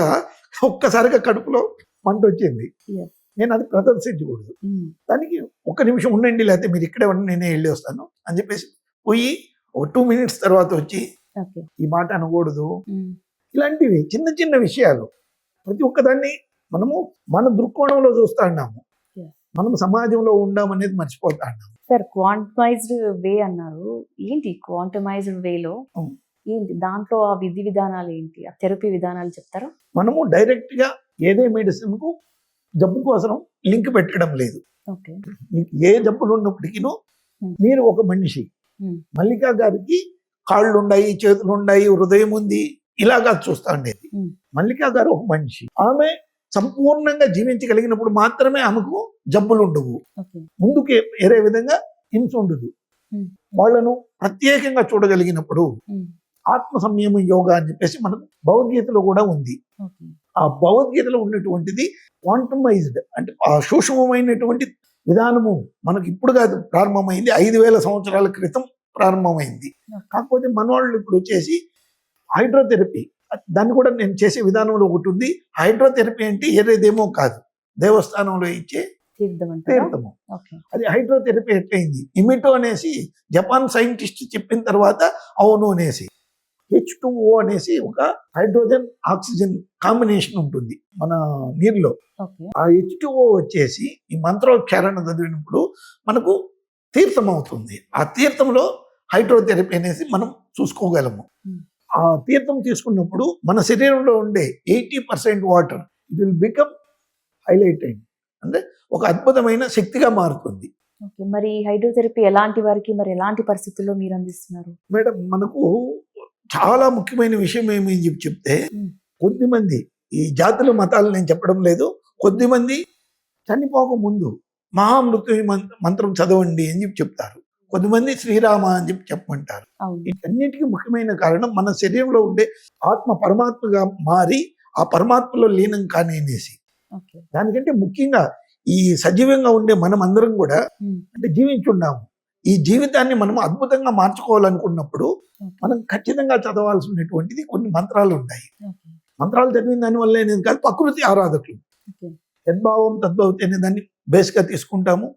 ఒక్కసారిగా కడుపులో మంట వచ్చింది. Yes. నేను అది ప్రదర్శించకూడదు. ఉమ్. దానికి 1 నిమిషం ఉండండి, లేకపోతే మీరు ఇక్కడే ఉండి నేనే వెళ్ళి వస్తాను అని చెప్పేసి పోయి ఒక 2 minutes తర్వాత వచ్చి, ఓకే. ఈ మాట అనకూడదు. ఉమ్. ఇలాంటివి చిన్న చిన్న విషయాలు ప్రతి ఒక్కదాన్ని మనము మన దృక్కోణంలో చూస్తా ఉన్నాము. Yes. మనం సమాజంలో ఉండామనేది మర్చిపోతా ఉన్నాము. సార్, క్వాంటమైజ్డ్ వే అన్నారు. ఏంటి క్వాంటమైజ్డ్ వేలో? అవును. ఏంటి దాంట్లో ఆ విధి విధానాలు ఏంటి? ఆ థెరపీ విధానాలు చెప్తారా? మనము డైరెక్ట్ గా ఏదే మెడిసిన్ కు జబ్బు కోసం లింక్ పెట్టడం లేదు. ఓకే. మీకు ఏ జబ్బులు ఉన్నప్పటికీ Hmm. మీరు ఒక మనిషి. Hmm. మల్లికా గారికి కాళ్ళు ఉన్నాయి, చేతులు ఉన్నాయి, హృదయం ఉంది, ఇలాగా చూస్తా ఉండేది. Hmm. మల్లికా గారు ఒక మనిషి. ఆమె సంపూర్ణంగా జీవించగలిగినప్పుడు మాత్రమే ఆమెకు జబ్బులు ఉండవు. ఓకే. ముందుకే వేరే విధంగా హింస ఉండదు. Hmm. వాళ్ళను ప్రత్యేకంగా చూడగలిగినప్పుడు ఉమ్. ఆత్మ సంయమ యోగా అని చెప్పేసి మనకు భగవద్గీతలో కూడా ఉంది. ఓకే. ఆ భగవద్గీతలో ఉన్నటువంటిది క్వాంటమైజ్డ్, అంటే ఆ సూక్ష్మమైనటువంటి విధానము మనకి ఇప్పుడు కాదు ప్రారంభమైంది, 5000 సంవత్సరాల క్రితం ప్రారంభమైంది. కాకపోతే మన వాళ్ళు ఇప్పుడు వచ్చేసి హైడ్రోథెరపీ, దాన్ని కూడా నేను చేసే విధానంలో ఒకటి ఉంది. హైడ్రోథెరపీ అంటే ఏదేదేమో కాదు, దేవస్థానంలో ఇచ్చే తీర్థం అంటారా? తీర్థము. ఓకే. అది హైడ్రోథెరపీ ఎట్లయింది? ఇమిటో అనేసి జపాన్ సైంటిస్ట్ చెప్పిన తర్వాత అవును అనేసి, H2O అనేసి ఒక హైడ్రోజన్ ఆక్సిజన్ కాంబినేషన్ ఉంటుంది మన నీరులో. ఓకే. ఆ H2O వచ్చేసి ఈ మంత్రోచ్చారణ చదివినప్పుడు మనకు తీర్థం అవుతుంది. ఆ తీర్థంలో హైడ్రోథెరపీ అనేసి మనం చూసుకోగలము. Hmm. ఆ తీర్థం తీసుకున్నప్పుడు మన శరీరంలో ఉండే 80% water it will become highlighted, అంటే ఒక అద్భుతమైన శక్తిగా మారుతుంది. ఓకే. మరి హైడ్రోథెరపీ ఎలాంటి వారికి, మరి ఎలాంటి పరిస్థితుల్లో మీరు అందిస్తున్నారు? మేడం, మనకు చాలా ముఖ్యమైన విషయం ఏమి చెప్తే, ఉమ్. కొద్దిమంది ఈ జాతుల మతాలు నేను చెప్పడం లేదు, కొద్దిమంది చనిపోక ముందు మహామృత్యు మంత్రం చదవండి అని చెప్తారు. కొద్దిమంది శ్రీరామ అని చెప్పమంటారు. అవును. వీటన్నిటికీ ముఖ్యమైన కారణం మన శరీరంలో ఉండే ఆత్మ పరమాత్మగా మారి ఆ పరమాత్మలో లీనం కాని అనేసి. ఓకే. దానికంటే ముఖ్యంగా ఈ సజీవంగా ఉండే మనం అందరం కూడా ఉమ్, అంటే జీవించున్నాము. ఈ జీవితాన్ని మనం అద్భుతంగా మార్చుకోవాలనుకున్నప్పుడు మనం ఖచ్చితంగా చదవాల్సినటువంటిది కొన్ని మంత్రాలు ఉన్నాయి. ఓకే, మంత్రాలు చదివిన దానివల్ల అనేది కాదు, ప్రకృతి ఆరాధకులు ఓకే, యద్భావం తద్భవతి అనే దాన్ని బేస్గా తీసుకుంటాము.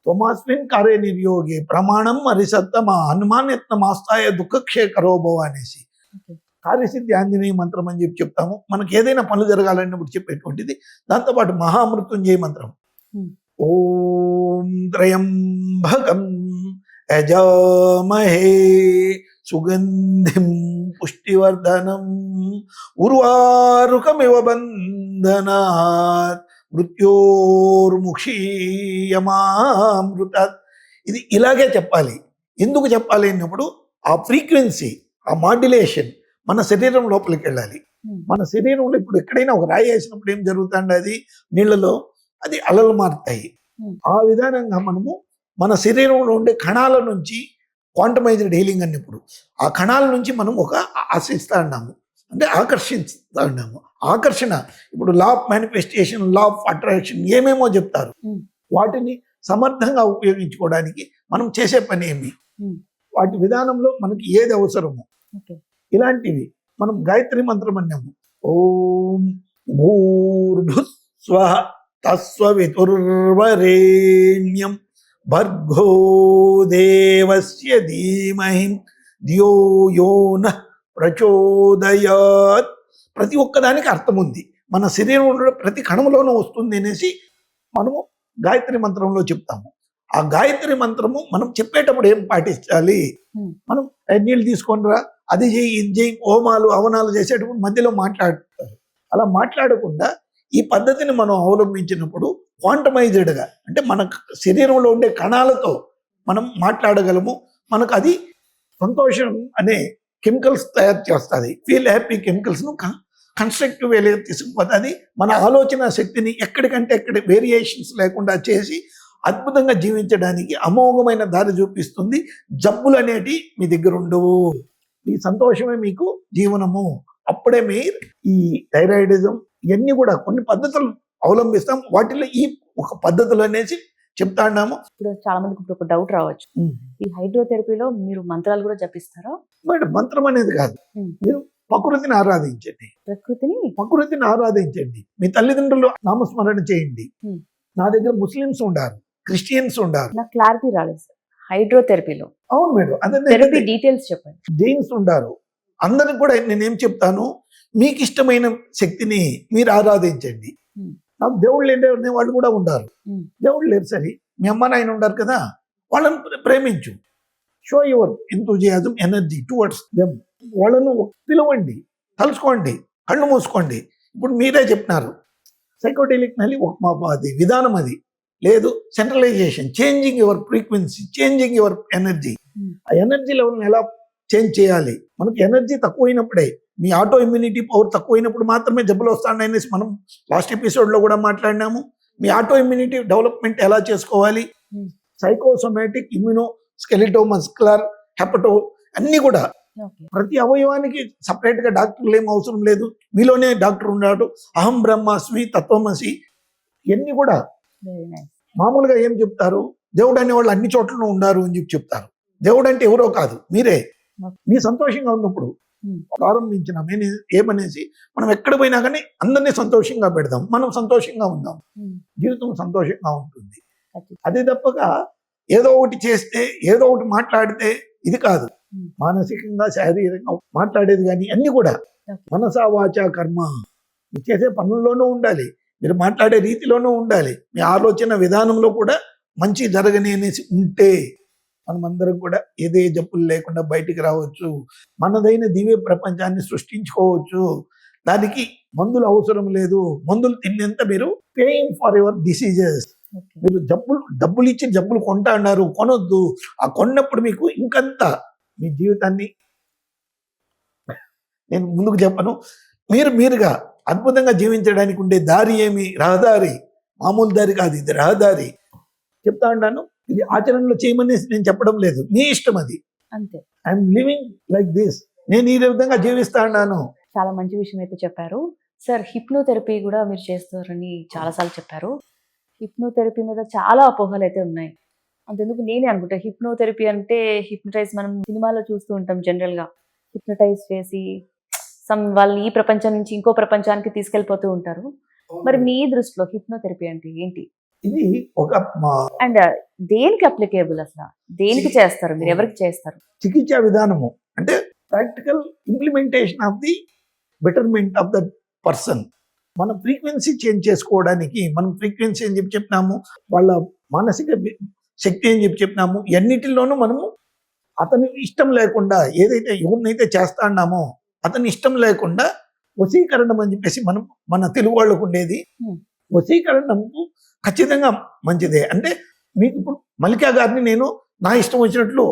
త్వమాస్మిన్ కారే నిర్యోగి ప్రమాణం అరిసత్తమ హనుమాన్యత్నమాస్తాయ దుఃఖక్షేకరో భవ అనేసి ఓకే. కార్యసిద్ధి ఆంజనేయ మంత్రం అని చెప్పి చెప్తాము. మనకి ఏదైనా పనులు జరగాలన్నప్పుడు చెప్పేటువంటిది. దాంతోపాటు మహామృత్యుంజయ మంత్రం, ఉమ్, ఓం త్రయంబకం యజామహే సుగంధిం పుష్టివర్ధనం ఉర్వారుకమివ బంధనాత్ మృత్యోర్ముక్షీయమామృతాత్. ఇది ఇలాగే చెప్పాలి. ఎందుకు చెప్పాలి అన్నప్పుడు ఆ ఫ్రీక్వెన్సీ, ఆ మాడ్యులేషన్ మన శరీరం లోపలికి వెళ్ళాలి. ఉమ్, మన శరీరంలో ఇప్పుడు ఎక్కడైనా ఒక రాయి వేసినప్పుడు ఏం జరుగుతుంది, అది నీళ్ళలో అది అలలు మారుతాయి. ఉమ్, ఆ విధానంగా మనము మన శరీరంలో ఉండే కణాల నుంచి క్వాంటమైజ్డ్ హీలింగ్ అన్నప్పుడు ఆ కణాల నుంచి మనం ఒక ఆశిస్తా ఉన్నాము, అంటే ఆకర్షిస్తా ఉన్నాము. ఆకర్షణ ఇప్పుడు law of manifestation, law of attraction ఏమేమో చెప్తారు. ఉమ్, వాటిని సమర్థంగా ఉపయోగించుకోవడానికి మనం చేసే పని ఏమి, ఉమ్, వాటి విధానంలో మనకి ఏది అవసరమో ఓకే, ఇలాంటివి మనం గాయత్రి మంత్రం అన్నాము. ఓం భూర్భుస్వః తస్సవితుర్వరేణ్యం భర్గో దేవస్య ధీమహి ధియో యో నః ప్రచోదయాత్. ప్రతి ఒక్కదానికి అర్థం ఉంది. మన శరీరంలో ప్రతి కణంలోనూ వస్తుంది అనేసి మనము గాయత్రి మంత్రంలో చెప్తాము. ఆ గాయత్రి మంత్రము మనం చెప్పేటప్పుడు ఏం పాటించాలి, ఉమ్, మనం నీళ్ళు తీసుకొనిరా, అది చేయి, ఇది చేయి, హోమాలు అవనాలు చేసేటప్పుడు మధ్యలో మాట్లాడుతారు. అలా మాట్లాడకుండా ఈ పద్ధతిని మనం అవలంబించినప్పుడు క్వాంటమైజ్డ్గా, అంటే మన శరీరంలో ఉండే కణాలతో మనం మాట్లాడగలము. మనకు అది సంతోషం అనే కెమికల్స్ తయారు చేస్తుంది. ఫీల్ హ్యాపీ కెమికల్స్ను కన్స్ట్రక్టివ్ వేలో తీసుకుపోతుంది. మన ఆలోచన శక్తిని ఎక్కడికంటే ఎక్కడ వేరియేషన్స్ లేకుండా చేసి అద్భుతంగా జీవించడానికి అమోఘమైన దారి చూపిస్తుంది. జబ్బులు అనేటి మీ దగ్గర ఉండవు. ఈ సంతోషమే మీకు జీవనము. అప్పుడే మీరు ఈ థైరాయిడిజం ఇవన్నీ కూడా కొన్ని పద్ధతులు అవలంబిస్తాం. వాటిలో ఈ ఒక పద్ధతులు అనేసి చెప్తా ఉన్నాము. ఇప్పుడు చాలా మందికి ఇప్పుడు ఒక డౌట్ రావచ్చు, ఈ హైడ్రోథెరపీలో మీరు మంత్రాలు కూడా జపిస్తారా? బట్ మంత్రం అనేది కాదు, ఉమ్, మీరు ప్రకృతిని ఆరాధించండి. ప్రకృతిని ఆరాధించండి. మీ తల్లిదండ్రులు నామస్మరణ చేయండి. ఉమ్. నా దగ్గర ముస్లిమ్స్ ఉండారు, క్రిస్టియన్స్ ఉండారు. నాకు క్లారిటీ రాలేదు సార్. హైడ్రోథెరపీలో అవును మేడం, థెరపీ అదే డీటెయిల్స్ చెప్పండి. జైన్స్ ఉండారు. అందరికి కూడా నేనేం చెప్తాను, మీకు ఇష్టమైన శక్తిని మీరు ఆరాధించండి. ఉమ్, నాకు దేవుళ్ళు లేని వాళ్ళు కూడా ఉండారు. ఉమ్, దేవుళ్ళు లేరు సరే, మీ అమ్మ నాయన ఉండారు కదా, వాళ్ళని ప్రేమించు. Show your enthusiasm energy towards them. వాళ్ళను పిలవండి, తలుచుకోండి, కళ్ళు మూసుకోండి. ఇప్పుడు మీరే చెప్పినారు సైకోటెలిక్ నలి అది విధానం, అది లేదు centralization, changing your frequency, changing your energy. Um, ఆ ఎనర్జీ లెవెల్ని ఎలా చేంజ్ చేయాలి. మనకి ఎనర్జీ తక్కువైనప్పుడే, మీ ఆటో ఇమ్యూనిటీ పవర్ తక్కువైనప్పుడు మాత్రమే జబ్బులు వస్తాయనేసి మనం లాస్ట్ ఎపిసోడ్లో కూడా మాట్లాడినాము. మీ ఆటో ఇమ్యూనిటీ డెవలప్మెంట్ ఎలా చేసుకోవాలి, um, psychosomatic, immuno skeleto muscular, hepato అన్నీ కూడా ఓకే, ప్రతి అవయవానికి సపరేట్గా డాక్టర్లు ఏం అవసరం లేదు. మీలోనే డాక్టర్ ఉన్నాడు. అహం బ్రహ్మాస్మి తత్వమసి ఇవన్నీ కూడా వెరీ నైస్. మామూలుగా ఏం చెప్తారు, దేవుడు అనేవాళ్ళు అన్ని చోట్లను ఉండారు అని చెప్పి చెప్తారు. దేవుడు అంటే ఎవరో కాదు, మీరే. మీ సంతోషంగా ఉన్నప్పుడు ఉమ్, ప్రారంభించిన ఏమనేసి మనం ఎక్కడ పోయినా కానీ అందరినీ సంతోషంగా పెడదాం, మనం సంతోషంగా ఉందాం, ఉమ్, జీవితం సంతోషంగా ఉంటుంది. ఖచ్చితంగా. అదే తప్పక ఏదో ఒకటి చేస్తే, ఏదో ఒకటి మాట్లాడితే ఇది కాదు. ఉమ్, మానసికంగా, శారీరకంగా మాట్లాడేది కానీ అన్ని కూడా ఓకే, మనసా వాచా కర్మ. మీరు చేసే పనుల్లోనూ ఉండాలి, మీరు మాట్లాడే రీతిలోనూ ఉండాలి, మీ ఆలోచన విధానంలో కూడా మంచి జరగని అనేసి ఉంటే మనమందరం కూడా ఏదే జబ్బులు లేకుండా బయటికి రావచ్చు. మనదైన దివ్య ప్రపంచాన్ని సృష్టించుకోవచ్చు. దానికి మందులు అవసరం లేదు. మందులు తినేంత మీరు paying for your diseases. Okay, మీరు డబ్బులు ఇచ్చి జబ్బులు కొంటా అన్నారు, కొనొద్దు. ఆ కొన్నప్పుడు మీకు ఇంకంత మీ జీవితాన్ని నేను ముందుకు చెప్పను, మీరుగా అద్భుతంగా జీవించడానికి ఉండే దారి ఏమి, రహదారి, మామూలు దారి కాదు, ఇది రహదారి. చెప్తా ఉన్నాను, ఇది ఆచరణలో చేయమనేసి నేను చెప్పడం లేదు, మీ ఇష్టం అది. అంతే. ఐఎమ్ లివింగ్ లైక్ దిస్, నేను ఈ విధంగా జీవిస్తా ఉన్నాను. చాలా మంచి విషయం అయితే చెప్పారు సార్. హిప్నోథెరపీ కూడా మీరు చేస్తారని చాలాసార్లు చెప్పారు. హిప్నోథెరపీ మీద చాలా అపోహలు అయితే ఉన్నాయి. అంతెందుకు నేనే అనుకుంటా హిప్నోథెరపీ అంటే హిప్నటైజ్ మనం సినిమాలో చూస్తూ ఉంటాం జనరల్‌గా. హిప్నటైజ్ చేసి వాళ్ళని ఈ ప్రపంచం నుంచి ఇంకో ప్రపంచానికి తీసుకెళ్ళిపోతూ ఉంటారు. మరి మీ దృష్టిలో హిప్నోథెరపీ అంటే ఏంటి? ఇది ఒక మా అండ్ దేనికి అప్లికేబుల్ అసల? దేనికి చేస్తారు? మీరు ఎవరికి చేస్తారు? చికిత్సా విధానము అంటే practical implementation of the betterment of the person. మన ఫ్రీక్వెన్సీ చేంజ్ చేసుకోవడానికి మనం ఫ్రీక్వెన్సీ అని చెప్పి చెప్పినాము, వాళ్ళ మానసిక శక్తి అని చెప్పి చెప్పినాము. ఎన్నిటిలోనూ మనము అతని ఇష్టం లేకుండా ఏదైతే ఎవరినైతే చేస్తా అన్నామో అతని ఇష్టం లేకుండా వశీకరణం అని చెప్పేసి మనం మన తెలుగు వాళ్ళకు ఉండేది. వశీకరణము ఖచ్చితంగా మంచిదే. అంటే మీకు ఇప్పుడు మల్లికా గారిని నేను నా ఇష్టం వచ్చినట్లు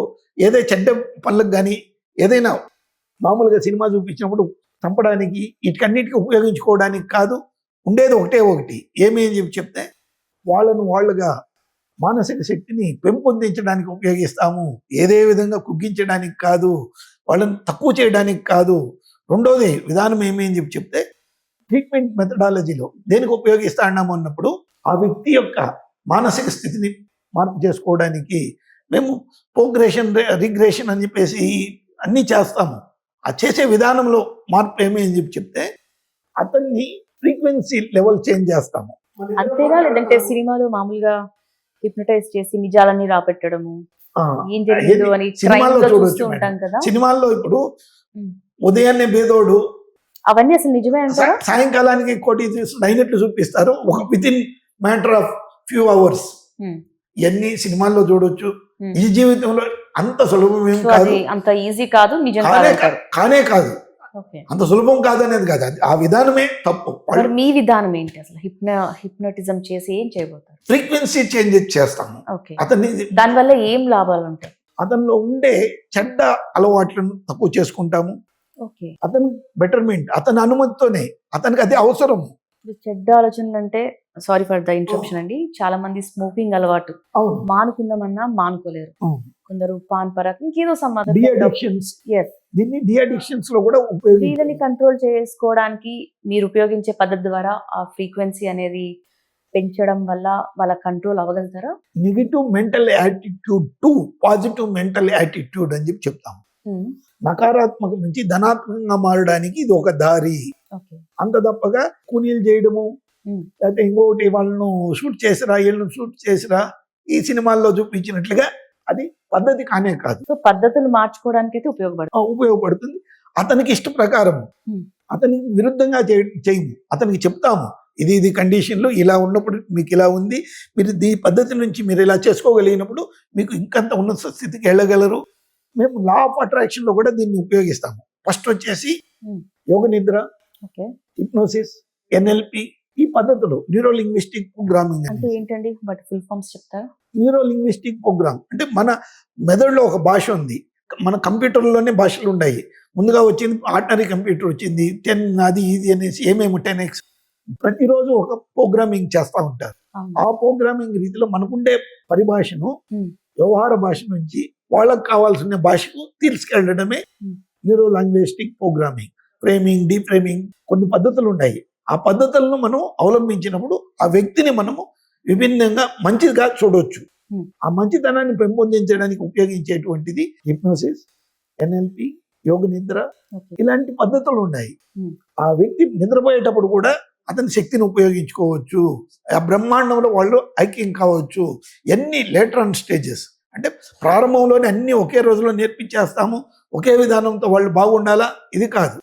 ఏదైతే చెడ్డ పనులకు కానీ ఏదైనా మామూలుగా సినిమా చూపించినప్పుడు చంపడానికి వీటికన్నిటికీ ఉపయోగించుకోవడానికి కాదు, ఉండేది ఒకటే ఒకటి. ఏమి అని చెప్పి చెప్తే వాళ్ళను వాళ్ళుగా మానసిక శక్తిని పెంపొందించడానికి ఉపయోగిస్తాము. ఏదే విధంగా కుగ్గించడానికి కాదు, వాళ్ళని తక్కువ చేయడానికి కాదు. రెండోది విధానం ఏమి అని చెప్పి చెప్తే ట్రీట్మెంట్ మెథడాలజీలో దేనికి ఉపయోగిస్తా అన్నాము అన్నప్పుడు ఆ వ్యక్తి యొక్క మానసిక స్థితిని మార్పు చేసుకోవడానికి మేము ప్రోగ్రెషన్ రిగ్రెషన్ అని చెప్పేసి అన్నీ చేస్తాము. ఆ చేసే విధానంలో మార్పు ఏమి అని చెప్పి చెప్తే అతన్ని ఫ్రీక్వెన్సీ లెవెల్ చేంజ్ చేస్తాము. అంతేనా? లేదంటే సినిమాలో మామూలుగా హిప్నటైజ్ చేసి నిజాలన్నీ రాపెట్టడము, ఏం జరిగిందో అని సినిమాల్లో చూస్తూ చూడొచ్చు ఉంటాం కదా. సినిమాల్లో ఇప్పుడు ఉదయాన్నే బేదోడు అవన్నీ అసలు నిజమే అంటారా? సాయంకాలానికి కోటి అయినట్లు చూపిస్తారు ఒక with in matter of few hours. ఇవన్నీ సినిమాల్లో చూడొచ్చు. ఈ జీవితంలో అంత సులభం ఏం కాదు, అంత ఈజీ కాదు, నిజం కానే కాదు. అంత సులభం కాదనేది కాదు, ఆ విధానమే తప్పు. మీ విధానం ఏంటి అసలు? హిప్నోటిజం చేసి ఏం చేయబోతారు? ఫ్రీక్వెన్సీ చేంజ్ చేస్తాము. అతన్ని దానివల్ల ఏం లాభాలు ఉంటాయి? అతనిలో ఉండే చెడ్డ అలవాట్లను తక్కువ చేసుకుంటాము. అతను బెటర్మెంట్ అతని అనుమతితోనే, అతనికి అది అవసరం. చెడ్డ ఆలోచనలు అంటే, సారీ ఫర్ ద ఇంటరప్షన్ అండి, చాలా మంది స్మోకింగ్ అలవాటు మానుకుందామన్నా మానుకోలేరు. కొందరు పాన్ పరాక్ ఇంకేదో దీన్ని డిఅడిక్షన్స్ లో కూడా వీళ్ళని కంట్రోల్ చేసుకోవడానికి మీరు ఉపయోగించే పద్ధతి ద్వారా ఆ ఫ్రీక్వెన్సీ అనేది పెంచడం వల్ల వాళ్ళ కంట్రోల్ అవ్వగలుగుతారా? Negative mental attitude to positive mental attitude అని చెప్పి చెప్తాము. నకారాత్మక నుంచి ధనాత్మకంగా మారడానికి ఇది ఒక దారి. అంత తప్పగా కూనీలు చేయడము, లేకపోతే ఇంకొకటి వాళ్ళను షూట్ చేసిరా వీళ్ళను షూట్ చేసిరా ఈ సినిమాల్లో చూపించినట్లుగా అది పద్ధతి కానే కాదు. సో పద్ధతులు మార్చుకోవడానికి అయితే ఉపయోగపడుతుంది. అతనికి ఇష్ట ప్రకారం, అతనికి విరుద్ధంగా చేయము. అతనికి చెప్తాము ఇది కండిషన్లో ఇలా ఉన్నప్పుడు మీకు ఇలా ఉంది, మీరు ఈ పద్ధతి నుంచి మీరు ఇలా చేసుకోగలిగినప్పుడు మీకు ఇంకంత ఉన్నత స్థితికి వెళ్ళగలరు. మేము లా ఆఫ్ అట్రాక్షన్ లో కూడా దీన్ని ఉపయోగిస్తాము. ఫస్ట్ వచ్చేసి యోగ నిద్ర, హిప్నోసిస్, ఎన్ఎల్పి, ఈ పద్ధతులు న్యూరో లింగ్విస్టిక్ ప్రోగ్రామింగ్ అంటే ఏంటండి? బట్ ఫుల్ ఫామ్స్ చెప్తారా? న్యూరో లింగ్విస్టిక్ ప్రోగ్రామ్ అంటే మన మెదడులో ఒక భాష ఉంది. మన కంప్యూటర్లోనే భాషలు ఉన్నాయి. ముందుగా వచ్చింది ఆర్డినరీ కంప్యూటర్ వచ్చింది, 10 అది ఇది అనేసి ఏమేమి 10x ప్రతిరోజు ఒక ప్రోగ్రామింగ్ చేస్తూ ఉంటారు. ఆ ప్రోగ్రామింగ్ రీతిలో మనకుండే పరిభాషను వ్యవహార భాష నుంచి వాళ్ళకు కావాల్సిన భాషకు తీసుకెళ్లడమే న్యూరో లింగ్విస్టిక్ ప్రోగ్రామింగ్. ఫ్రేమింగ్, డీఫ్రేమింగ్ కొన్ని పద్ధతులు ఉన్నాయి. ఆ పద్ధతులను మనం అవలంబించినప్పుడు ఆ వ్యక్తిని మనము విభిన్నంగా మంచిగా చూడవచ్చు. ఆ మంచితనాన్ని పెంపొందించడానికి ఉపయోగించేటువంటిది హిప్నోసిస్, ఎన్ఎల్పి, యోగ నిద్ర, ఇలాంటి పద్ధతులు ఉన్నాయి. ఆ వ్యక్తి నిద్రపోయేటప్పుడు కూడా అతని శక్తిని ఉపయోగించుకోవచ్చు. ఆ బ్రహ్మాండంలో వాళ్ళు ఐక్యం కావచ్చు. ఎన్ని లేటర్ ఆన్ స్టేజెస్ అంటే ప్రారంభంలోనే అన్ని ఒకే రోజులో నేర్పించేస్తాము, ఒకే విధానంతో వాళ్ళు బాగుండాలా, ఇది కాదు.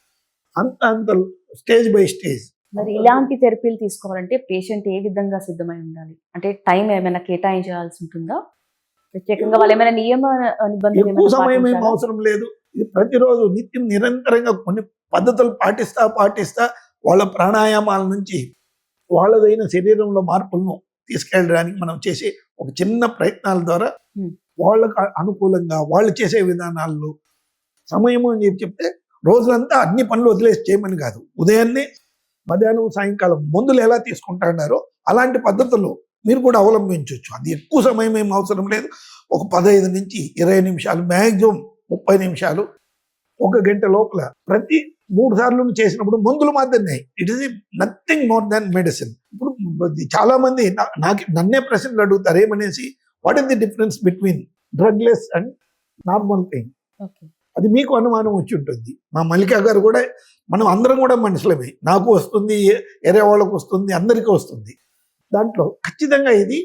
అంత స్టేజ్ బై స్టేజ్. మరి ఇలాంటి థెరపీలు తీసుకోవాలంటే పేషెంట్ ఏ విధంగా సిద్ధమై ఉండాలి? అంటే టైం ఏమైనా కేటాయించాల్సి ఉంటుందా? ప్రత్యేకంగా వాళ్ళు ఏమైనా నియమ నిబంధనలు ఎక్కువ సమయం ఏం అవసరం లేదు. ఇది ప్రతిరోజు నిత్యం నిరంతరంగా కొన్ని పద్ధతులు పాటిస్తా వాళ్ళ ప్రాణాయామాల నుంచి వాళ్ళదైన శరీరంలో మార్పులను తీసుకెళ్ళడానికి మనం చేసే ఒక చిన్న ప్రయత్నాల ద్వారా వాళ్ళకు అనుకూలంగా వాళ్ళు చేసే విధానాల్లో సమయము అని చెప్తే రోజులంతా అన్ని పనులు వదిలేసి చేయమని కాదు. ఉదయాన్నే, మధ్యాహ్నం, సాయంకాలం మందులు ఎలా తీసుకుంటున్నారో అలాంటి పద్ధతులు మీరు కూడా అవలంబించవచ్చు. అది ఎక్కువ సమయం ఏం అవసరం లేదు. ఒక 15 నుంచి 20 నిమిషాలు, మ్యాక్సిమం 30 నిమిషాలు, 1 గంట లోపల ప్రతి 3 సార్లు చేసినప్పుడు మందులు మాత్రమే. It is nothing more than medicine. ఇప్పుడు చాలా మంది నాకు నన్నే ప్రశ్నలు అడుగుతారు ఏమనేసి, what is the difference between drugless and normal thing. Okay. అది మీకు అనుమానం వచ్చి ఉంటుంది. మా మల్లికా గారు కూడా, మనం అందరం కూడా మనుషులమే. నాకు వస్తుంది, వేరే వాళ్ళకు వస్తుంది, అందరికీ వస్తుంది. దాంట్లో ఖచ్చితంగా ఇది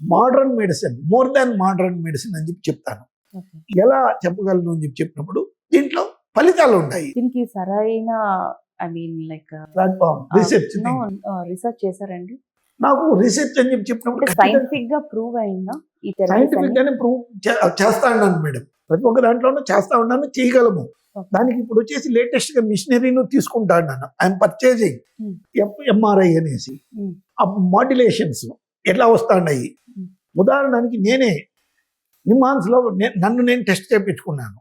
modern medicine, more than modern medicine అని చెప్పి చెప్తాను. ఓకే. ఎలా చెప్పగలను అని చెప్పి చెప్పినప్పుడు దీంట్లో ఫలితాలు ఉంటాయి. దీనికి సరైన I mean like platform research research చేశారండి? నాకు రీసెర్చ్ అని చెప్పి చెప్పినప్పుడు అంటే సైంటిఫిక్ గా ప్రూవ్ అయిందా ఈ థెరపీస్ సైంటిఫిక్ అని? గానే ప్రూవ్ చేస్తా ఉన్నాను మేడం. ప్రతి ఒక్క దాంట్లోనూ చేస్తా ఉన్నాను, చేయగలము. Okay. దానికి ఇప్పుడు వచ్చేసి లేటెస్ట్ గా మిషనరీను తీసుకుంటా ఉన్నాను. I'm purchasing Hmm. ఎంఆర్ఐ అనేసి Hmm. ఆ మాడ్యులేషన్స్ ఎట్లా వస్తాయి. Hmm. ఉదాహరణకి నేనే నిమాన్స్లో నన్ను నేను టెస్ట్ చేయించుకున్నాను.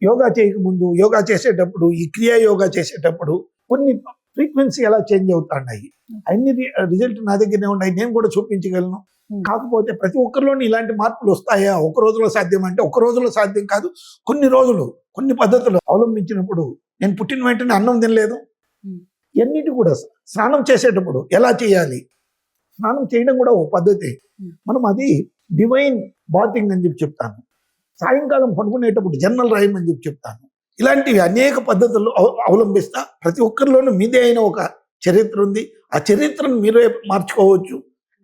యోగా చేయకముందు, యోగా చేసేటప్పుడు, ఈ క్రియా యోగా చేసేటప్పుడు కొన్ని ఫ్రీక్వెన్సీ ఎలా చేంజ్ అవుతాయి. అన్ని రిజల్ట్ నా దగ్గరనే ఉన్నాయి, నేను కూడా చూపించగలను. Hmm. కాకపోతే ప్రతి ఒక్కరిలోని ఇలాంటి మార్పులు వస్తాయా? ఒక రోజులో సాధ్యం అంటే ఒక రోజులో సాధ్యం కాదు. కొన్ని రోజులు కొన్ని పద్ధతులు అవలంబించినప్పుడు, నేను పుట్టిన వెంటనే అన్నం తినలేదు. Hmm. ఇవన్నిటి కూడా స్నానం చేసేటప్పుడు ఎలా చేయాలి, స్నానం చేయడం కూడా ఒక పద్ధతి. Hmm. మనం అది డివైన్ బాతింగ్ అని చెప్పి చెప్తాను. సాయంకాలం పడుకునేటప్పుడు జర్నల్ రాయమని చెప్పి చెప్తాను. ఇలాంటివి అనేక పద్ధతులు అవలంబిస్తా. ప్రతి ఒక్కరిలోనూ మీదే అయిన ఒక చరిత్ర ఉంది. ఆ చరిత్రను మీరే మార్చుకోవచ్చు.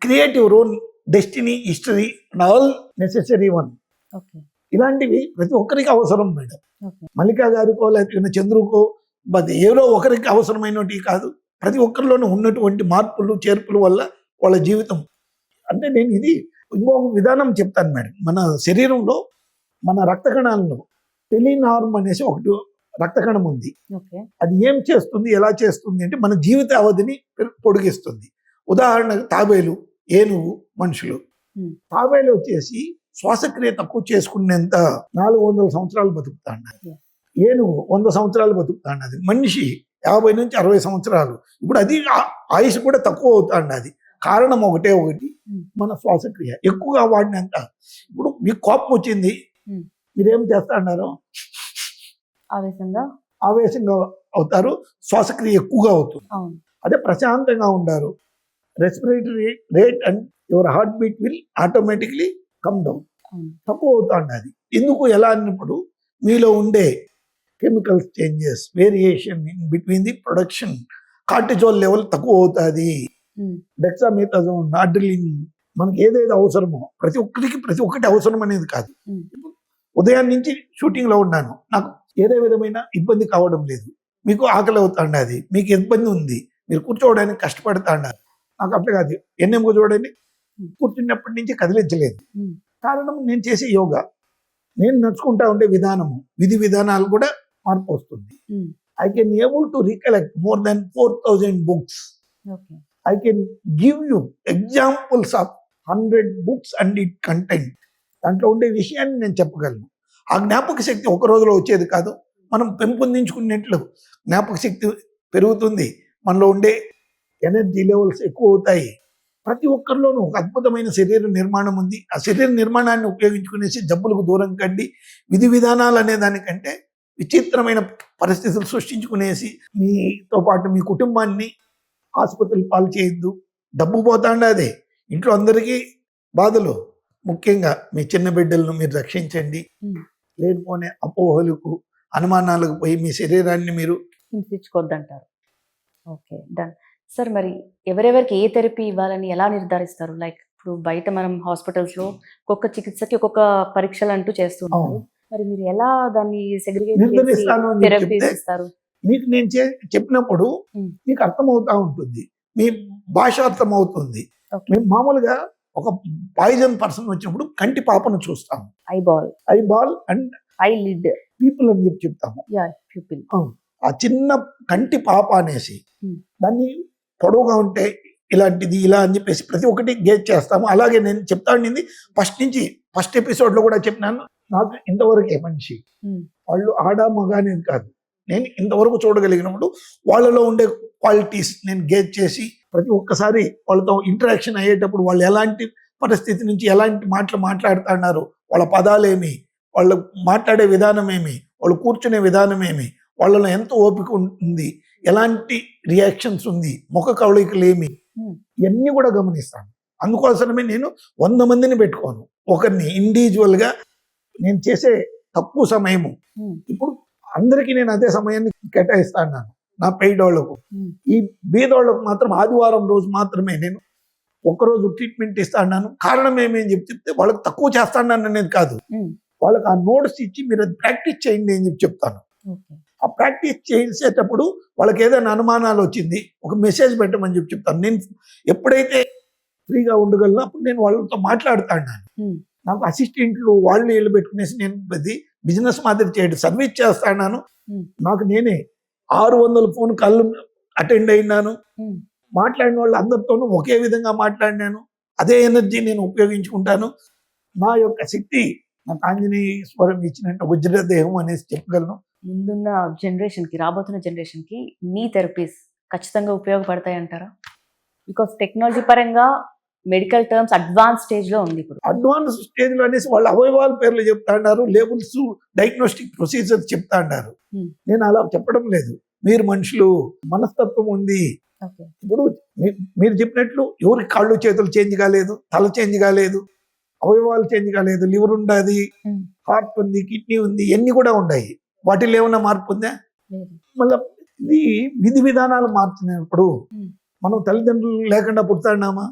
Creative role, destiny, history and all necessary one. Okay. ఇలాంటివి ప్రతి ఒక్కరికి అవసరం మేడం. ఓకే. మల్లికా గారికో లేకపోతే చంద్రుకో ఏదో ఒకరికి అవసరమైనవి కాదు. ప్రతి ఒక్కరిలోనూ ఉన్నటువంటి మార్పులు చేర్పుల వల్ల వాళ్ళ జీవితం. అంటే నేను ఇది ఇంకొక విధానం చెప్తాను మేడం. మన శరీరంలో మన రక్త కణాలలో టెలినార్మ్ అనేసి ఒకటి రక్త కణం ఉంది. ఓకే. అది ఏం చేస్తుంది, ఎలా చేస్తుంది అంటే మన జీవిత అవధిని పొడిగిస్తుంది. ఉదాహరణకు తాబేలు, ఏనుగు, మనుషులు. Hmm. తాబేలు వచ్చేసి శ్వాసక్రియ తక్కువ చేసుకునేంత 400 సంవత్సరాలు బతుకుతాడు. Yes. ఏనుగు 100 సంవత్సరాలు బతుకుతాడు. అది మనిషి 50 నుంచి 60 సంవత్సరాలు. ఇప్పుడు అది ఆయుష్ కూడా తక్కువ అవుతాడు. అది కారణం ఒకటి, Hmm. మన శ్వాసక్రియ ఎక్కువగా వాడినంత. ఇప్పుడు మీకు కోపం వచ్చింది, Hmm. మీరేం చేస్తా అన్నారు, ఆవేశంగా అవుతారు, శ్వాసక్రియ ఎక్కువగా అవుతుంది. అవును. అదే ప్రశాంతంగా ఉండారు, respiratory rate and your heart beat will automatically come down, అవును. తక్కువ అవుతాండి. అది ఎందుకు, ఎలా అన్నప్పుడు మీలో ఉండే chemicals changes, variation in between the production, cortisol level తక్కువ అవుతుంది. Hmm. డెక్సామెథాజోన్, అడ్రిలిన్, మనకి ఏదైతే అవసరమో ప్రతి ఒక్కరికి ప్రతి ఒక్కటి అవసరం అనేది కాదు. Hmm. ఇప్పుడు ఉదయం నుంచి షూటింగ్లో ఉన్నాను, నాకు ఏదే విధమైన ఇబ్బంది కావడం లేదు. మీకు ఆకలి అవుతాండి, అది మీకు ఇబ్బంది ఉంది, మీరు కూర్చోవడానికి కష్టపడతాండారు. నాకు అట్లా కాదు, ఎన్నెంకో చూడండి, కూర్చున్నప్పటి నుంచి కదిలించలేదు. Hmm. కారణం నేను చేసే యోగా, నేను నడుచుకుంటా ఉండే విధానము, విధి విధానాలు కూడా మార్పు వస్తుంది. Hmm. I can able to recollect more than 4000 books. Okay. I can give you examples of 100 books and it content. దాంట్లో ఉండే విషయాన్ని నేను చెప్పగలను. ఆ జ్ఞాపక శక్తి ఒక రోజులో వచ్చేది కాదు. మనం పెంపొందించుకున్నట్లు జ్ఞాపక శక్తి పెరుగుతుంది, మనలో ఉండే ఎనర్జీ లెవెల్స్ ఎక్కువ అవుతాయి. ప్రతి ఒక్కరిలోనూ ఒక అద్భుతమైన శరీర నిర్మాణం ఉంది. ఆ శరీర నిర్మాణాన్ని ఉపయోగించుకునేసి జబ్బులకు దూరం కండి. విధి విధానాలు అనే దానికంటే విచిత్రమైన పరిస్థితులు సృష్టించుకునేసి మీతో పాటు మీ కుటుంబాన్ని ఆసుపత్రులు పాలు చేయొద్దు. డబ్బు పోతాండి, అదే ఇంట్లో అందరికీ బాధలు. ముఖ్యంగా మీ చిన్న బిడ్డలను మీరు రక్షించండి. Hmm. లేనిపోనే అపోహలకు, అనుమానాలకు పోయి మీ శరీరాన్ని మీరు హింసించుకోవద్దంటారు. Okay, done. సార్, మరి ఎవరెవరికి ఏ థెరపీ ఇవ్వాలని ఎలా నిర్ధారిస్తారు? లైక్ ఇప్పుడు బయట మనం హాస్పిటల్స్లో ఒక్కొక్క చికిత్సకి ఒక్కొక్క పరీక్షలు అంటూ చేస్తున్నారు. అవును. మరి మీరు ఎలా దాన్ని సెగ్రిగేట్ చేసి నిర్ధారిస్తాను అని థెరపీస్ చెప్తే, ఇస్తారు? మీకు నేను చెప్పినప్పుడు Hmm. మీకు అర్థమవుతా ఉంటుంది, మీ భాష అర్థమవుతుంది. ఓకే. మేము మామూలుగా ఒక పాయిజన్ పర్సన్ వచ్చినప్పుడు కంటి పాపను చూస్తాము, eyeball, eyeball and eyelid, people అని చెప్పి చెప్తాము. Yeah, pupil. ఆ చిన్న కంటి పాప అనేసి Hmm. దాన్ని పొడవుగా ఉంటే ఇలాంటిది, ఇలా అని చెప్పేసి ప్రతి ఒక్కటి గేజ్ చేస్తాము. అలాగే నేను చెప్తా ఉండింది ఫస్ట్ ఎపిసోడ్లో కూడా చెప్పినాను, నాకు ఇంతవరకే మనిషి, Hmm. వాళ్ళు ఆడ మగ అనేది కాదు, నేను ఇంతవరకు చూడగలిగినప్పుడు వాళ్ళలో ఉండే క్వాలిటీస్ నేను గేజ్ చేసి ప్రతి ఒక్కసారి వాళ్ళతో ఇంటరాక్షన్ అయ్యేటప్పుడు వాళ్ళు ఎలాంటి పరిస్థితి నుంచి ఎలాంటి మాటలు మాట్లాడుతున్నారు, వాళ్ళ పదాలేమి, వాళ్ళు మాట్లాడే విధానం ఏమి, వాళ్ళు కూర్చునే విధానం ఏమి, వాళ్ళలో ఎంత ఓపిక ఉంటుంది, ఎలాంటి రియాక్షన్స్ ఉంది, ముఖ కవళికలు ఏమి, Hmm. ఇవన్నీ కూడా గమనిస్తాను. అందుకోసమే నేను 100 మందిని పెట్టుకోను. ఒకరిని ఇండివిజువల్గా నేను చేసే తక్కువ సమయము. Hmm. ఇప్పుడు అందరికీ నేను అదే సమయాన్ని కేటాయిస్తాను నా పెయిడ్ వాళ్ళకు. Hmm. ఈ బీదోళ్ళకు మాత్రం ఆదివారం రోజు మాత్రమే నేను ఒకరోజు ట్రీట్మెంట్ ఇస్తాను. కారణం ఏమని చెప్తే వాళ్ళకి తక్కువ చేస్తాను అనేది కాదు, Hmm. వాళ్ళకి ఆ నోట్స్ ఇచ్చి మీరు అది ప్రాక్టీస్ చేయండి అని చెప్తాను. Okay. ఆ ప్రాక్టీస్ చేసేటప్పుడు వాళ్ళకి ఏదైనా అనుమానాలు వచ్చింది ఒక మెసేజ్ పెట్టమని చెప్తాను. నేను ఎప్పుడైతే ఫ్రీగా ఉండగలను అప్పుడు నేను వాళ్ళతో మాట్లాడుతాను. Hmm. నాకు అసిస్టెంట్లు వాళ్ళు వీళ్ళు పెట్టుకునేసి నేను అది బిజినెస్ మాదిరి చేయడం సర్వీస్ చేస్తాను. Hmm. నాకు నేనే 600 ఫోన్ కాళ్ళు అటెండ్ అయినాను. Hmm. మాట్లాడిన వాళ్ళు అందరితోనూ ఒకే విధంగా మాట్లాడినాను. అదే ఎనర్జీ నేను ఉపయోగించుకుంటాను. నా యొక్క శక్తి నాకు ఆంజనేయస్వరం ఇచ్చినట్టు వజ్రదేహం అనేసి చెప్పగలను. ముందున్న జనరేషన్కి, రాబోతున్న జనరేషన్కి మీ థెరపీస్ ఖచ్చితంగా ఉపయోగపడతాయి అంటారా? బికాస్ టెక్నాలజీ పరంగా మెడికల్ టర్మ్స్ అడ్వాన్స్ స్టేజ్లో ఉంది ఇప్పుడు. అడ్వాన్స్ స్టేజ్లో అనేసి వాళ్ళ అవయవాల పేర్లు చెప్తా అన్నారు, లేబుల్స్, డయాగ్నోస్టిక్ ప్రొసీజర్స్ చెప్తా అన్నారు. Hmm. నేను అలా చెప్పడం లేదు. మీరు మనుషులు, మనస్తత్వం ఉంది. ఓకే. ఇప్పుడు మీరు చెప్పినట్లు ఎవరికి కాళ్ళు చేతులు చేంజ్ కాలేదు, తల చేంజ్ కాలేదు, అవయవాలు చేంజ్ కాలేదు, లివర్ ఉండదు, Hmm. హార్ట్ ఉంది, కిడ్నీ ఉంది, ఇవన్నీ కూడా ఉన్నాయి. వాటిలో ఏమన్నా మార్పు ఉందా? లేదు. మళ్ళీ ఇది విధి విధానాలు మార్చినప్పుడు Hmm. మనం తల్లిదండ్రులు లేకుండా పుడతాన్నామా?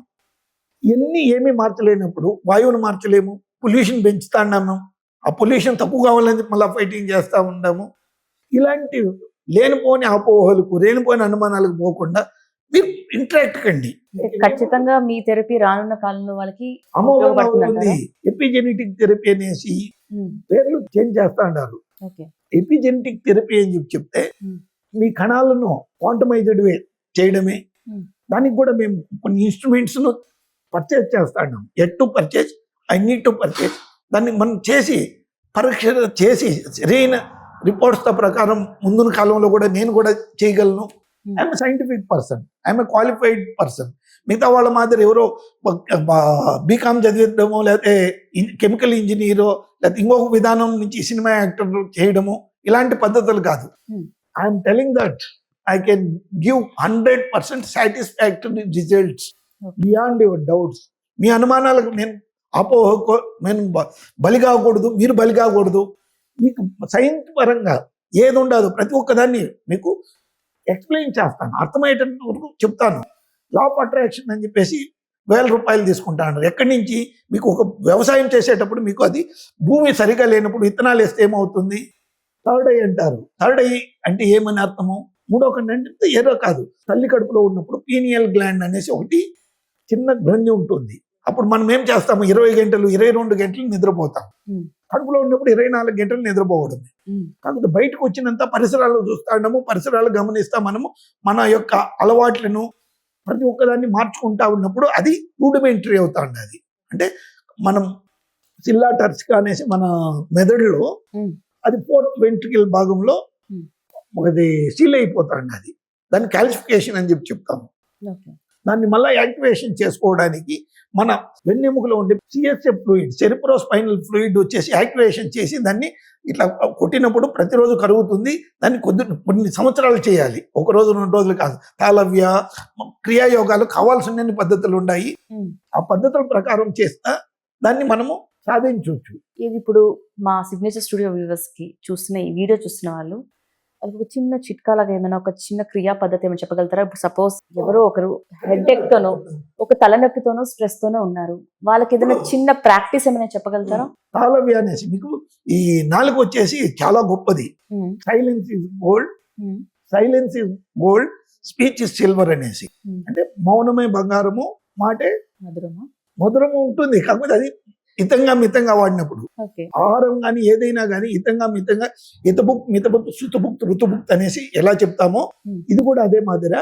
ఇవన్నీ ఏమీ మార్చలేనప్పుడు వాయువును మార్చలేము, పొల్యూషన్ పెంచుతాన్నాము, ఆ పొల్యూషన్ తక్కువ కావాలని మళ్ళీ ఫైటింగ్ చేస్తూ ఉంటాము. ఇలాంటి లేనిపోని అపోహలకు, లేనిపోని అనుమానాలకు పోకుండా మీరు ఇంటరాక్ట్ కండి. ఖచ్చితంగా మీ థెరపీ రానున్న కాలంలో వాళ్ళకి అమోఘంగా ఉపయోగపడుతుంది ఉంది. అంటారా? ఎపిజెనెటిక్ థెరపీ అనేసి Hmm. పేర్లు చేంజ్ చేస్తా అన్నారు. ఓకే. ఎపిజెనెటిక్ థెరపీ అని చెప్తే Hmm. మీ కణాలను క్వాంటమైజ్డ్ వే చేయడమే. Hmm. దానికి కూడా మేము కొన్ని ఇన్స్ట్రుమెంట్స్ను పర్చేజ్ చేస్తాను. At to purchase, I need to purchase. దాన్ని మనం చేసి పరీక్ష చేసి సరైన రిపోర్ట్స్తో ప్రకారం ముందున్న కాలంలో కూడా నేను కూడా చేయగలను. Hmm. I'm scientific person, I'm a qualified person. మిగతా వాళ్ళ మాదిరి ఎవరో బీకామ్ చదివిద్దామో, లేకపోతే కెమికల్ ఇంజనీరో, లేకపోతే ఇంకొక విధానం నుంచి సినిమా యాక్టర్ చేయడము, ఇలాంటి పద్ధతులు కాదు. Hmm. I'm telling that I can give 100% satisfactory results Okay. Beyond your doubts. మీ అనుమానాలకు నేను అపోహకు నేను బలి కాకూడదు, మీరు బలి కాకూడదు. మీకు సైన్స్ పరంగా ఏది ఉండదు ప్రతి ఒక్కదాన్ని మీకు ఎక్స్ప్లెయిన్ చేస్తాను, అర్థమయ్యేటంత వరకు చెప్తాను. లా ఆఫ్ అట్రాక్షన్ అని చెప్పేసి 1000 రూపాయలు తీసుకుంటాను. ఎక్కడి నుంచి? మీకు ఒక వ్యవసాయం చేసేటప్పుడు మీకు అది భూమి సరిగా లేనప్పుడు విత్తనాలు వేస్తే ఏమవుతుంది? థర్డ్ ఐ అంటారు. థర్డ్ ఐ అంటే ఏమని అర్థము? మూడో కన్ను అంటే ఏదో కాదు. తల్లి కడుపులో ఉన్నప్పుడు పీనియల్ గ్లాండ్ అనేసి ఒకటి చిన్న గ్రంథి ఉంటుంది. అప్పుడు మనం ఏం చేస్తాము? 20 గంటలు 22 గంటలు నిద్రపోతాం. Hmm. కడుపులో ఉన్నప్పుడు 24 గంటలు నిద్రపోవడం. Hmm. కాకపోతే బయటకు వచ్చినంత పరిసరాలు చూస్తాము, పరిసరాలు గమనిస్తాం. మనము మన యొక్క అలవాట్లను ప్రతి ఒక్కదాన్ని మార్చుకుంటా ఉన్నప్పుడు అది రూడిమెంటరీ అవుతా ఉండదు. అంటే మనం సిల్లా టర్సికా అనేసి మన మెదడులో Hmm. అది 4th వెంట్రికల్ భాగంలో Hmm. అది సీల్ అయిపోతా ఉండదు. దాన్ని కాల్సిఫికేషన్ అని చెప్తాము. ఓకే. దాన్ని మళ్ళీ యాక్టివేషన్ చేసుకోవడానికి మన వెన్నెముకలో ఉండే సిఎస్ఎఫ్ ఫ్లూయిడ్, సెరిబ్రోస్పైనల్ ఫ్లూయిడ్ వచ్చేసి యాక్టివేషన్ చేసి దాన్ని ఇట్లా కొట్టినప్పుడు ప్రతిరోజు కరుగుతుంది. దాన్ని కొన్ని సంవత్సరాలు చేయాలి, ఒక రోజు 2 రోజులు కాదు. తాళవ్య క్రియాయోగాలు కావాల్సిన పద్ధతులు ఉన్నాయి. Hmm. ఆ పద్ధతుల ప్రకారం చేస్తా దాన్ని మనము సాధించవచ్చు. ఇది ఇప్పుడు మా సిగ్నేచర్ స్టూడియో వ్యూవర్స్కి చూస్తున్న ఈ వీడియో చూస్తున్న వాళ్ళు వాళ్ళకి ఒక చిన్న చిట్కాలాగా ఏమైనా ఒక చిన్న క్రియా పద్ధతి ఏమైనా చెప్పగలుగుతారా? ఇప్పుడు సపోజ్ ఎవరో ఒకరు హెడ్ఏక్తోనో, ఒక తలనొప్పితోనో, స్ట్రెస్తోనో ఉన్నారు, వాళ్ళకి ఏదైనా చిన్న ప్రాక్టీస్ ఏమైనా చెప్పగలుగుతారా? తాళవ్య అనేసి మీకు ఈ నాలుగు వచ్చేసి చాలా గొప్పది. Hmm. Silence is gold, Hmm. Silence is gold, speech is silver అనేసి. Hmm. అంటే మౌనమే బంగారము, మాటే మధురమా? మధురము ఉంటుంది. కాకపోతే అది హితంగా మితంగా వాడినప్పుడు. ఓకే. ఆహారం కానీ ఏదైనా కానీ హితంగా మితంగా, హితభుక్ మితభుక్ శుతభుక్ ఋతుభుక్ అనేసి ఎలా చెప్తామో Hmm. ఇది కూడా అదే మాదిర.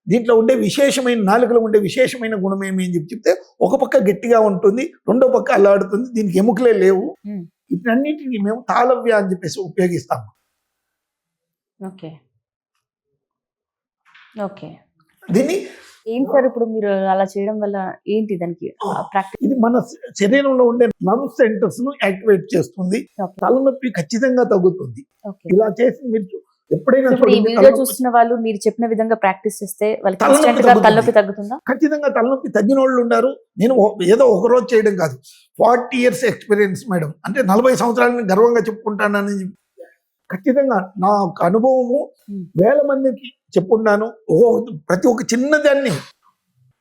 దీంట్లో ఉండే విశేషమైన నాలుకలో ఉండే విశేషమైన గుణం ఏమి అని చెప్తే ఒక పక్క గట్టిగా ఉంటుంది, రెండో పక్క అల్లాడుతుంది. దీనికి ఎముకలే లేవు. Hmm. వీటన్నిటిని మేము తాళవ్య అని చెప్పేసి ఉపయోగిస్తాము. ఓకే. ఓకే. దీన్ని ఏంటి సార్ ఇప్పుడు మీరు అలా చేయడం వల్ల ఏంటి దానికి ప్రాక్టీస్? ఇది మన శరీరంలో ఉండే నర్వ్ సెంటర్స్ ను యాక్టివేట్ చేస్తుంది. ఓకే. తలనొప్పి ఖచ్చితంగా తగ్గుతుంది. ఓకే. ఇలా చేసి మీరు ఎప్పుడైనా ఇప్పుడు ఈ చూడండి, వీడియో చూస్తున్న వాళ్ళు మీరు చెప్పిన విధంగా ప్రాక్టీస్ చేస్తే వాళ్ళకి తలనొప్పి ఇన్స్టెంట్ గా తగ్గుతుంది. తలనొప్పి తగ్గుతుందా? ఖచ్చితంగా తలనొప్పి తగ్గిన వాళ్ళు ఉన్నారు. నేను ఏదో ఒక రోజు చేయడం కాదు, 40 years ఎక్స్పీరియన్స్ మేడం. అంటే 40 సంవత్సరాలని గర్వంగా చెప్పుకుంటానని ఖచ్చితంగా నా ఒక అనుభవము వేల మందికి చెప్పుకున్నాను. ప్రతి ఒక్క చిన్నదాన్ని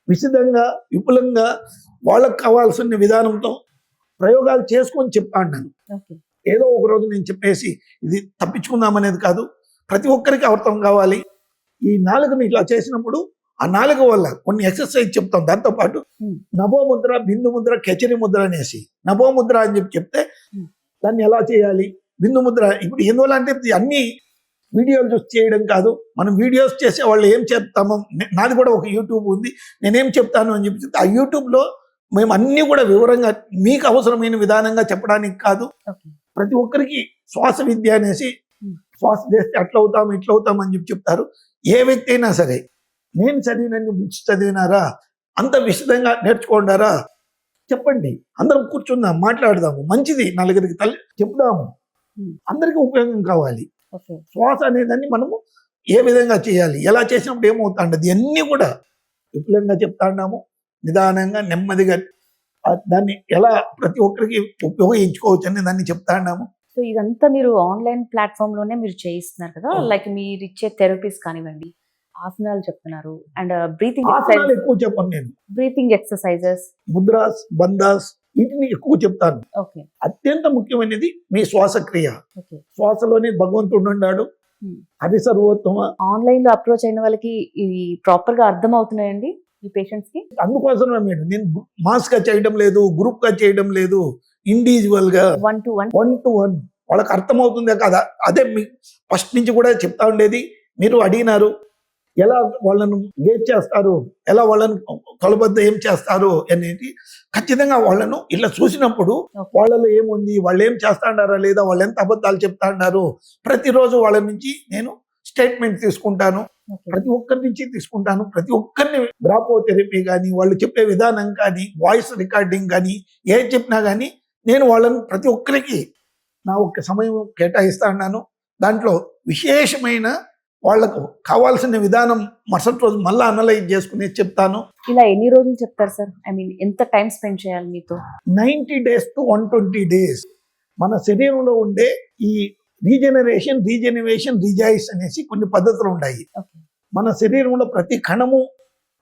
విశదంగా విపులంగా వాళ్ళకు కావాల్సిన విధానంతో ప్రయోగాలు చేసుకొని చెప్తాను. ఓకే. ఏదో ఒక రోజు నేను చెప్పేసి ఇది తప్పించుకుందాం అనేది కాదు, ప్రతి ఒక్కరికి అర్థం కావాలి. ఈ నాలుగుని ఇట్లా చేసినప్పుడు ఆ నాలుగు వల్ల కొన్ని ఎక్సర్సైజ్ చెప్తాం. దాంతోపాటు నభో ముద్ర, బిందు ముద్ర, కెచరి ముద్ర అనేసి. నభో ముద్ర అని చెప్తే దాన్ని ఎలా చేయాలి, బిందు ముద్ర ఇప్పుడు ఎందువల్ల అంటే ఇది అన్ని వీడియోలు చూసి చేయడం కాదు. మనం వీడియోస్ చేసే వాళ్ళు ఏం చెప్తామో, నాది కూడా ఒక యూట్యూబ్ ఉంది, నేనేం చెప్తాను అని చెప్పి ఆ యూట్యూబ్లో మేము అన్ని కూడా వివరంగా మీకు అవసరమైన విధానంగా చెప్పడానికి కాదు. ప్రతి ఒక్కరికి శ్వాస విద్య అనేసి శ్వాస చేస్తే అట్లా అవుతాం ఇట్లా అవుతాం అని చెప్పి చెప్తారు. ఏ వ్యక్తి అయినా సరే నేను చదివినన్ని బుక్స్ చదివినారా, అంత విశదంగా నేర్చుకోండారా చెప్పండి, అందరం కూర్చుందాం, మాట్లాడదాము, మంచిది నలుగురికి చెప్దాము, అందరికీ ఉపయోగం కావాలి. శ్వాస అనేదాన్ని మనము ఏ విధంగా చేయాలి, ఎలా చేసినప్పుడు ఏమవుతాండది అన్నీ కూడా విపులంగా చెప్తాన్నాము. నిదానంగా నెమ్మదిగా దాన్ని ఎలా ప్రతి ఒక్కరికి ఉపయోగించుకోవచ్చు అని దాన్ని చెప్తాన్నాము. సో ఇదంతా మీరు ఆన్లైన్ ప్లాట్ఫామ్ లోనే మీరు చేయిస్తున్నారు కదా, లైక్ మీరు ఇచ్చే థెరపీస్ కానివ్వండి, ఆసనాలు చెప్తున్నారు, అండ్ ఆసనాలు ఎక్కువ చెప్పను నేను, బ్రీతింగ్ ఎక్సర్సైజెస్, ముద్రాస్, బంధాస్ వీటిని ఎక్కువ చెప్తాను. ఓకే. అత్యంత ముఖ్యమైనది మీ శ్వాసక్రియ. ఓకే. శ్వాసలోనే భగవంతుడు ఉన్నాడు, అది సర్వోత్తమ. ఆన్లైన్ లో అప్రోచ్ అయిన వాళ్ళకి ఇవి ప్రాపర్ గా అర్థం అవుతున్నాయండి ఈ పేషెంట్స్ కి? అందుకోసమే మేడం నేను మాస్ గా చేయడం లేదు, గ్రూప్ గా చేయడం లేదు, ఇండివిజువల్ గా 1-to-1 వాళ్ళకి అర్థమవుతుందే కదా. అదే మీకు ఫస్ట్ నుంచి కూడా చెప్తా ఉండేది. మీరు అడిగినారు ఎలా వాళ్ళను గేట్ చేస్తారు, ఎలా వాళ్ళను కొలబద్ద ఏం చేస్తారు అనేది. ఖచ్చితంగా వాళ్ళను ఇలా చూసినప్పుడు వాళ్ళలో ఏముంది, వాళ్ళు ఏం చేస్తాడారా లేదా, వాళ్ళు ఎంత అబద్ధాలు చెప్తాడారు, ప్రతిరోజు వాళ్ళ నుంచి నేను స్టేట్మెంట్ తీసుకుంటాను, ప్రతి ఒక్కరి నుంచి తీసుకుంటాను. ప్రతి ఒక్కరిని గ్రాఫోథెరపీ కానీ, వాళ్ళు చెప్పే విధానం కానీ, వాయిస్ రికార్డింగ్ కానీ, ఏం చెప్పినా కానీ నేను వాళ్ళను ప్రతి ఒక్కరికి నా ఒక్క సమయం కేటాయిస్తాను. దాంట్లో విశేషమైన వాళ్ళకు కావాల్సిన విధానం మరుసటి రోజు మళ్ళీ అనలైజ్ చేసుకుని చెప్తాను. ఇలా ఎన్ని రోజులు చెప్తారు సార్? ఐ మీన్ ఎంత టైం స్పెండ్ చేయాలి మీతో? 90 days to 120 days. మన శరీరంలో ఉండే ఈ రీజనరేషన్, రీజనరేషన్, రిజాయిస్ అనేసి కొన్ని పద్ధతులు ఉన్నాయి. మన శరీరంలో ప్రతి కణము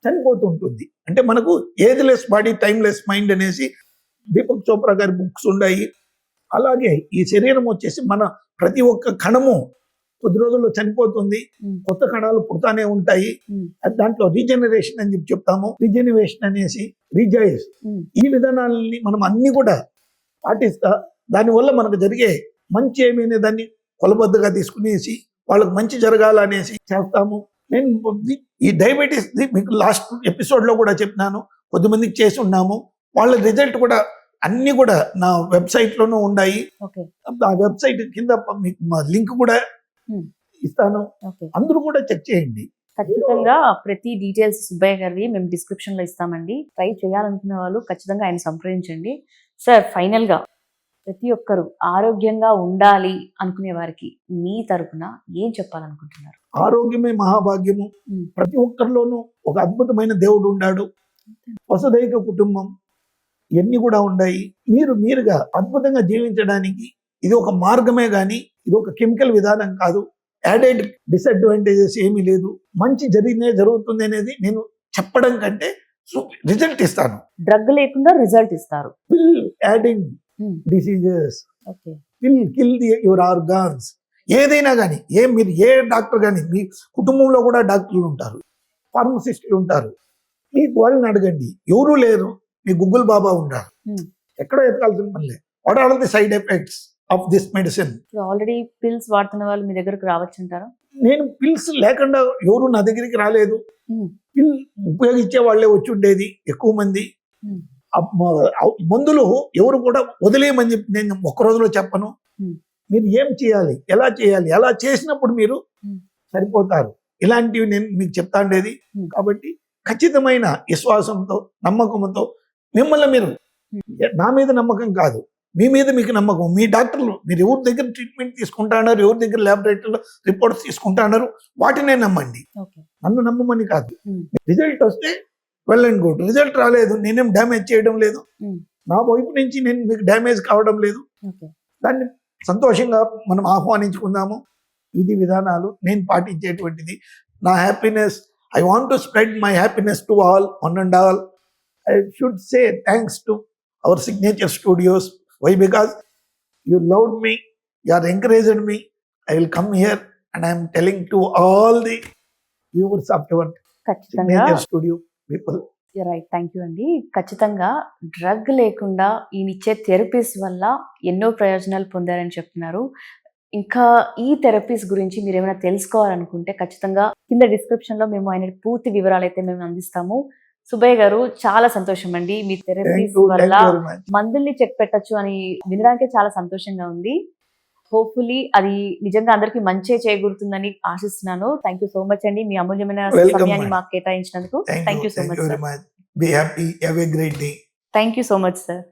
చనిపోతుంటుంది. అంటే మనకు ఏజ్లెస్ బాడీ, టైమ్లెస్ మైండ్ అనేసి దీపక్ చోప్రా గారి బుక్స్ ఉన్నాయి. అలాగే ఈ శరీరం వచ్చేసి మన ప్రతి ఒక్క కణము కొద్ది రోజుల్లో చనిపోతుంది, కొత్త కణాలు పుడతానే ఉంటాయి. దాంట్లో రీజనరేషన్ అని చెప్పి చెప్తాము, రీజనరేషన్ అనేసి, రిజైస్, ఈ విధానాలని మనం అన్ని కూడా పాటిస్తా దానివల్ల మనకు జరిగే మంచి ఏమైనా దాన్ని కొలబద్దగా తీసుకునేసి వాళ్ళకి మంచి జరగాలనేసి చేస్తాము. నేను ఈ డయాబెటీస్ మీకు లాస్ట్ ఎపిసోడ్ లో కూడా చెప్పినాను, కొద్దిమందికి చేసి ఉన్నాము. వాళ్ళ రిజల్ట్ కూడా అన్ని కూడా నా వెబ్సైట్ లోనూ ఉన్నాయి. ఆ వెబ్సైట్ కింద మీకు లింక్ కూడా ఇస్తాను, అందరూ కూడా చెక్ చేయండి. ఖచ్చితంగా ప్రతి డీటెయిల్స్ సుబ్బయ్య గారివి మేము డిస్క్రిప్షన్ లో ఇస్తామండి. ట్రై చేయాలనుకునే వాళ్ళు ఖచ్చితంగా ఆయన సంప్రదించండి. సార్, ఫైనల్ గా ప్రతి ఒక్కరు ఆరోగ్యంగా ఉండాలి అనుకునే వారికి మీ తరపున ఏం చెప్పాలనుకుంటున్నారు? ఆరోగ్యమే మహాభాగ్యము. ప్రతి ఒక్కరిలోనూ ఒక అద్భుతమైన దేవుడు ఉన్నాడు, వసుదైక కుటుంబం ఇవన్నీ కూడా ఉన్నాయి. మీరుగా అద్భుతంగా జీవించడానికి ఇది ఒక మార్గమే గాని ఇది ఒక కెమికల్ విధానం కాదు. యాడెడ్ డిసడ్వాంటేజెస్ ఏమీ లేదు. మంచి జరుగుతుంది అనేది నేను చెప్పడం కంటే రిజల్ట్ ఇస్తాను. డ్రగ్ లేకుండా రిజల్ట్ ఇస్తారు. Will adding diseases, will kill your organs. ఏదైనా కానీ మీరు ఏ డాక్టర్ కానీ, మీ కుటుంబంలో కూడా డాక్టర్లు ఉంటారు, ఫార్మసిస్టులు ఉంటారు, మీకు వాళ్ళని అడగండి. ఎవరూ లేరు, మీ గూగుల్ బాబా ఉంటారు, ఎక్కడో ఎతకాల్సిన పని లేదు. What are the side effects of this medicine? Already pills వాడుతున్న వాళ్ళు మీ దగ్గరకు రావచ్చు అంటారా? నేను పిల్స్ లేకుండా ఎవరు నా దగ్గరికి రాలేదు. పిల్ ఉపయోగించే వాళ్ళే వచ్చి ఉండేది ఎక్కువ మంది. మందులు ఎవరు కూడా వదిలేయమని చెప్పి నేను ఒక్క రోజులో చెప్పను. మీరు ఏం చేయాలి, ఎలా చేయాలి, ఎలా చేసినప్పుడు మీరు సరిపోతారు. ఇలాంటివి నేను మీకు చెప్తా ఉండేది. కాబట్టి ఖచ్చితమైన విశ్వాసంతో, నమ్మకంతో మిమ్మల్ని మీరు, నా మీద నమ్మకం కాదు, మీ మీద మీకు నమ్మకం, మీ డాక్టర్లు మీరు ఎవరి దగ్గర ట్రీట్మెంట్ తీసుకుంటా అన్నారు, ఎవరి దగ్గర ల్యాబొరేటరీలో రిపోర్ట్స్ తీసుకుంటా అన్నారు, వాటినే నమ్మండి, ఓకే. నన్ను నమ్మమని కాదు. ఉమ్, రిజల్ట్ వస్తే వెల్ అండ్ గుడ్, రిజల్ట్ రాలేదు, నేనేం డ్యామేజ్ చేయడం లేదు, ఉమ్, నా వైపు నుంచి నేను మీకు డ్యామేజ్ కావడం లేదు, ఓకే. దాన్ని సంతోషంగా మనం ఆహ్వానించుకుందాము. విధి విధానాలు నేను పాటించేటువంటిది. నా happiness, I want to spread my happiness to all, one and all. I should say thanks to our signature studios. Why? Because you loved me, you are encouraged me. I will come here and I am telling to all the viewers of your ఖచ్చితంగా signature studio people. Right, thank you అండి. ఖచ్చితంగా drug లేకుండా ఈయనిచ్చే therapies వల్ల ఎన్నో ప్రయోజనాలు పొందారని చెప్తున్నారు. ఇంకా ఈ థెరపీస్ గురించి మీరు ఏమైనా తెలుసుకోవాలనుకుంటే ఖచ్చితంగా కింద డిస్క్రిప్షన్లో మేము ఆయన పూర్తి వివరాలు అయితే మేము అందిస్తాము. సుబ్బయ్య గారు, చాలా సంతోషం అండి. మీ Thank థెరపీస్ you, వల్ల thank you very much. మందుల్ని చెక్ పెట్టచ్చు అని వినడానికే చాలా సంతోషంగా ఉంది. హోప్ఫుల్లీ అది నిజంగా అందరికీ మంచే చేకూరుతుందని ఆశిస్తున్నాను. థ్యాంక్ యూ సో మచ్ అండి, మీ అమూల్యమైన Welcome, సమయాన్ని madam. మాకు కేటాయించినందుకు. Thank thank you, you so thank much you very sir. much. Be happy, have a great day. Thank you so much sir.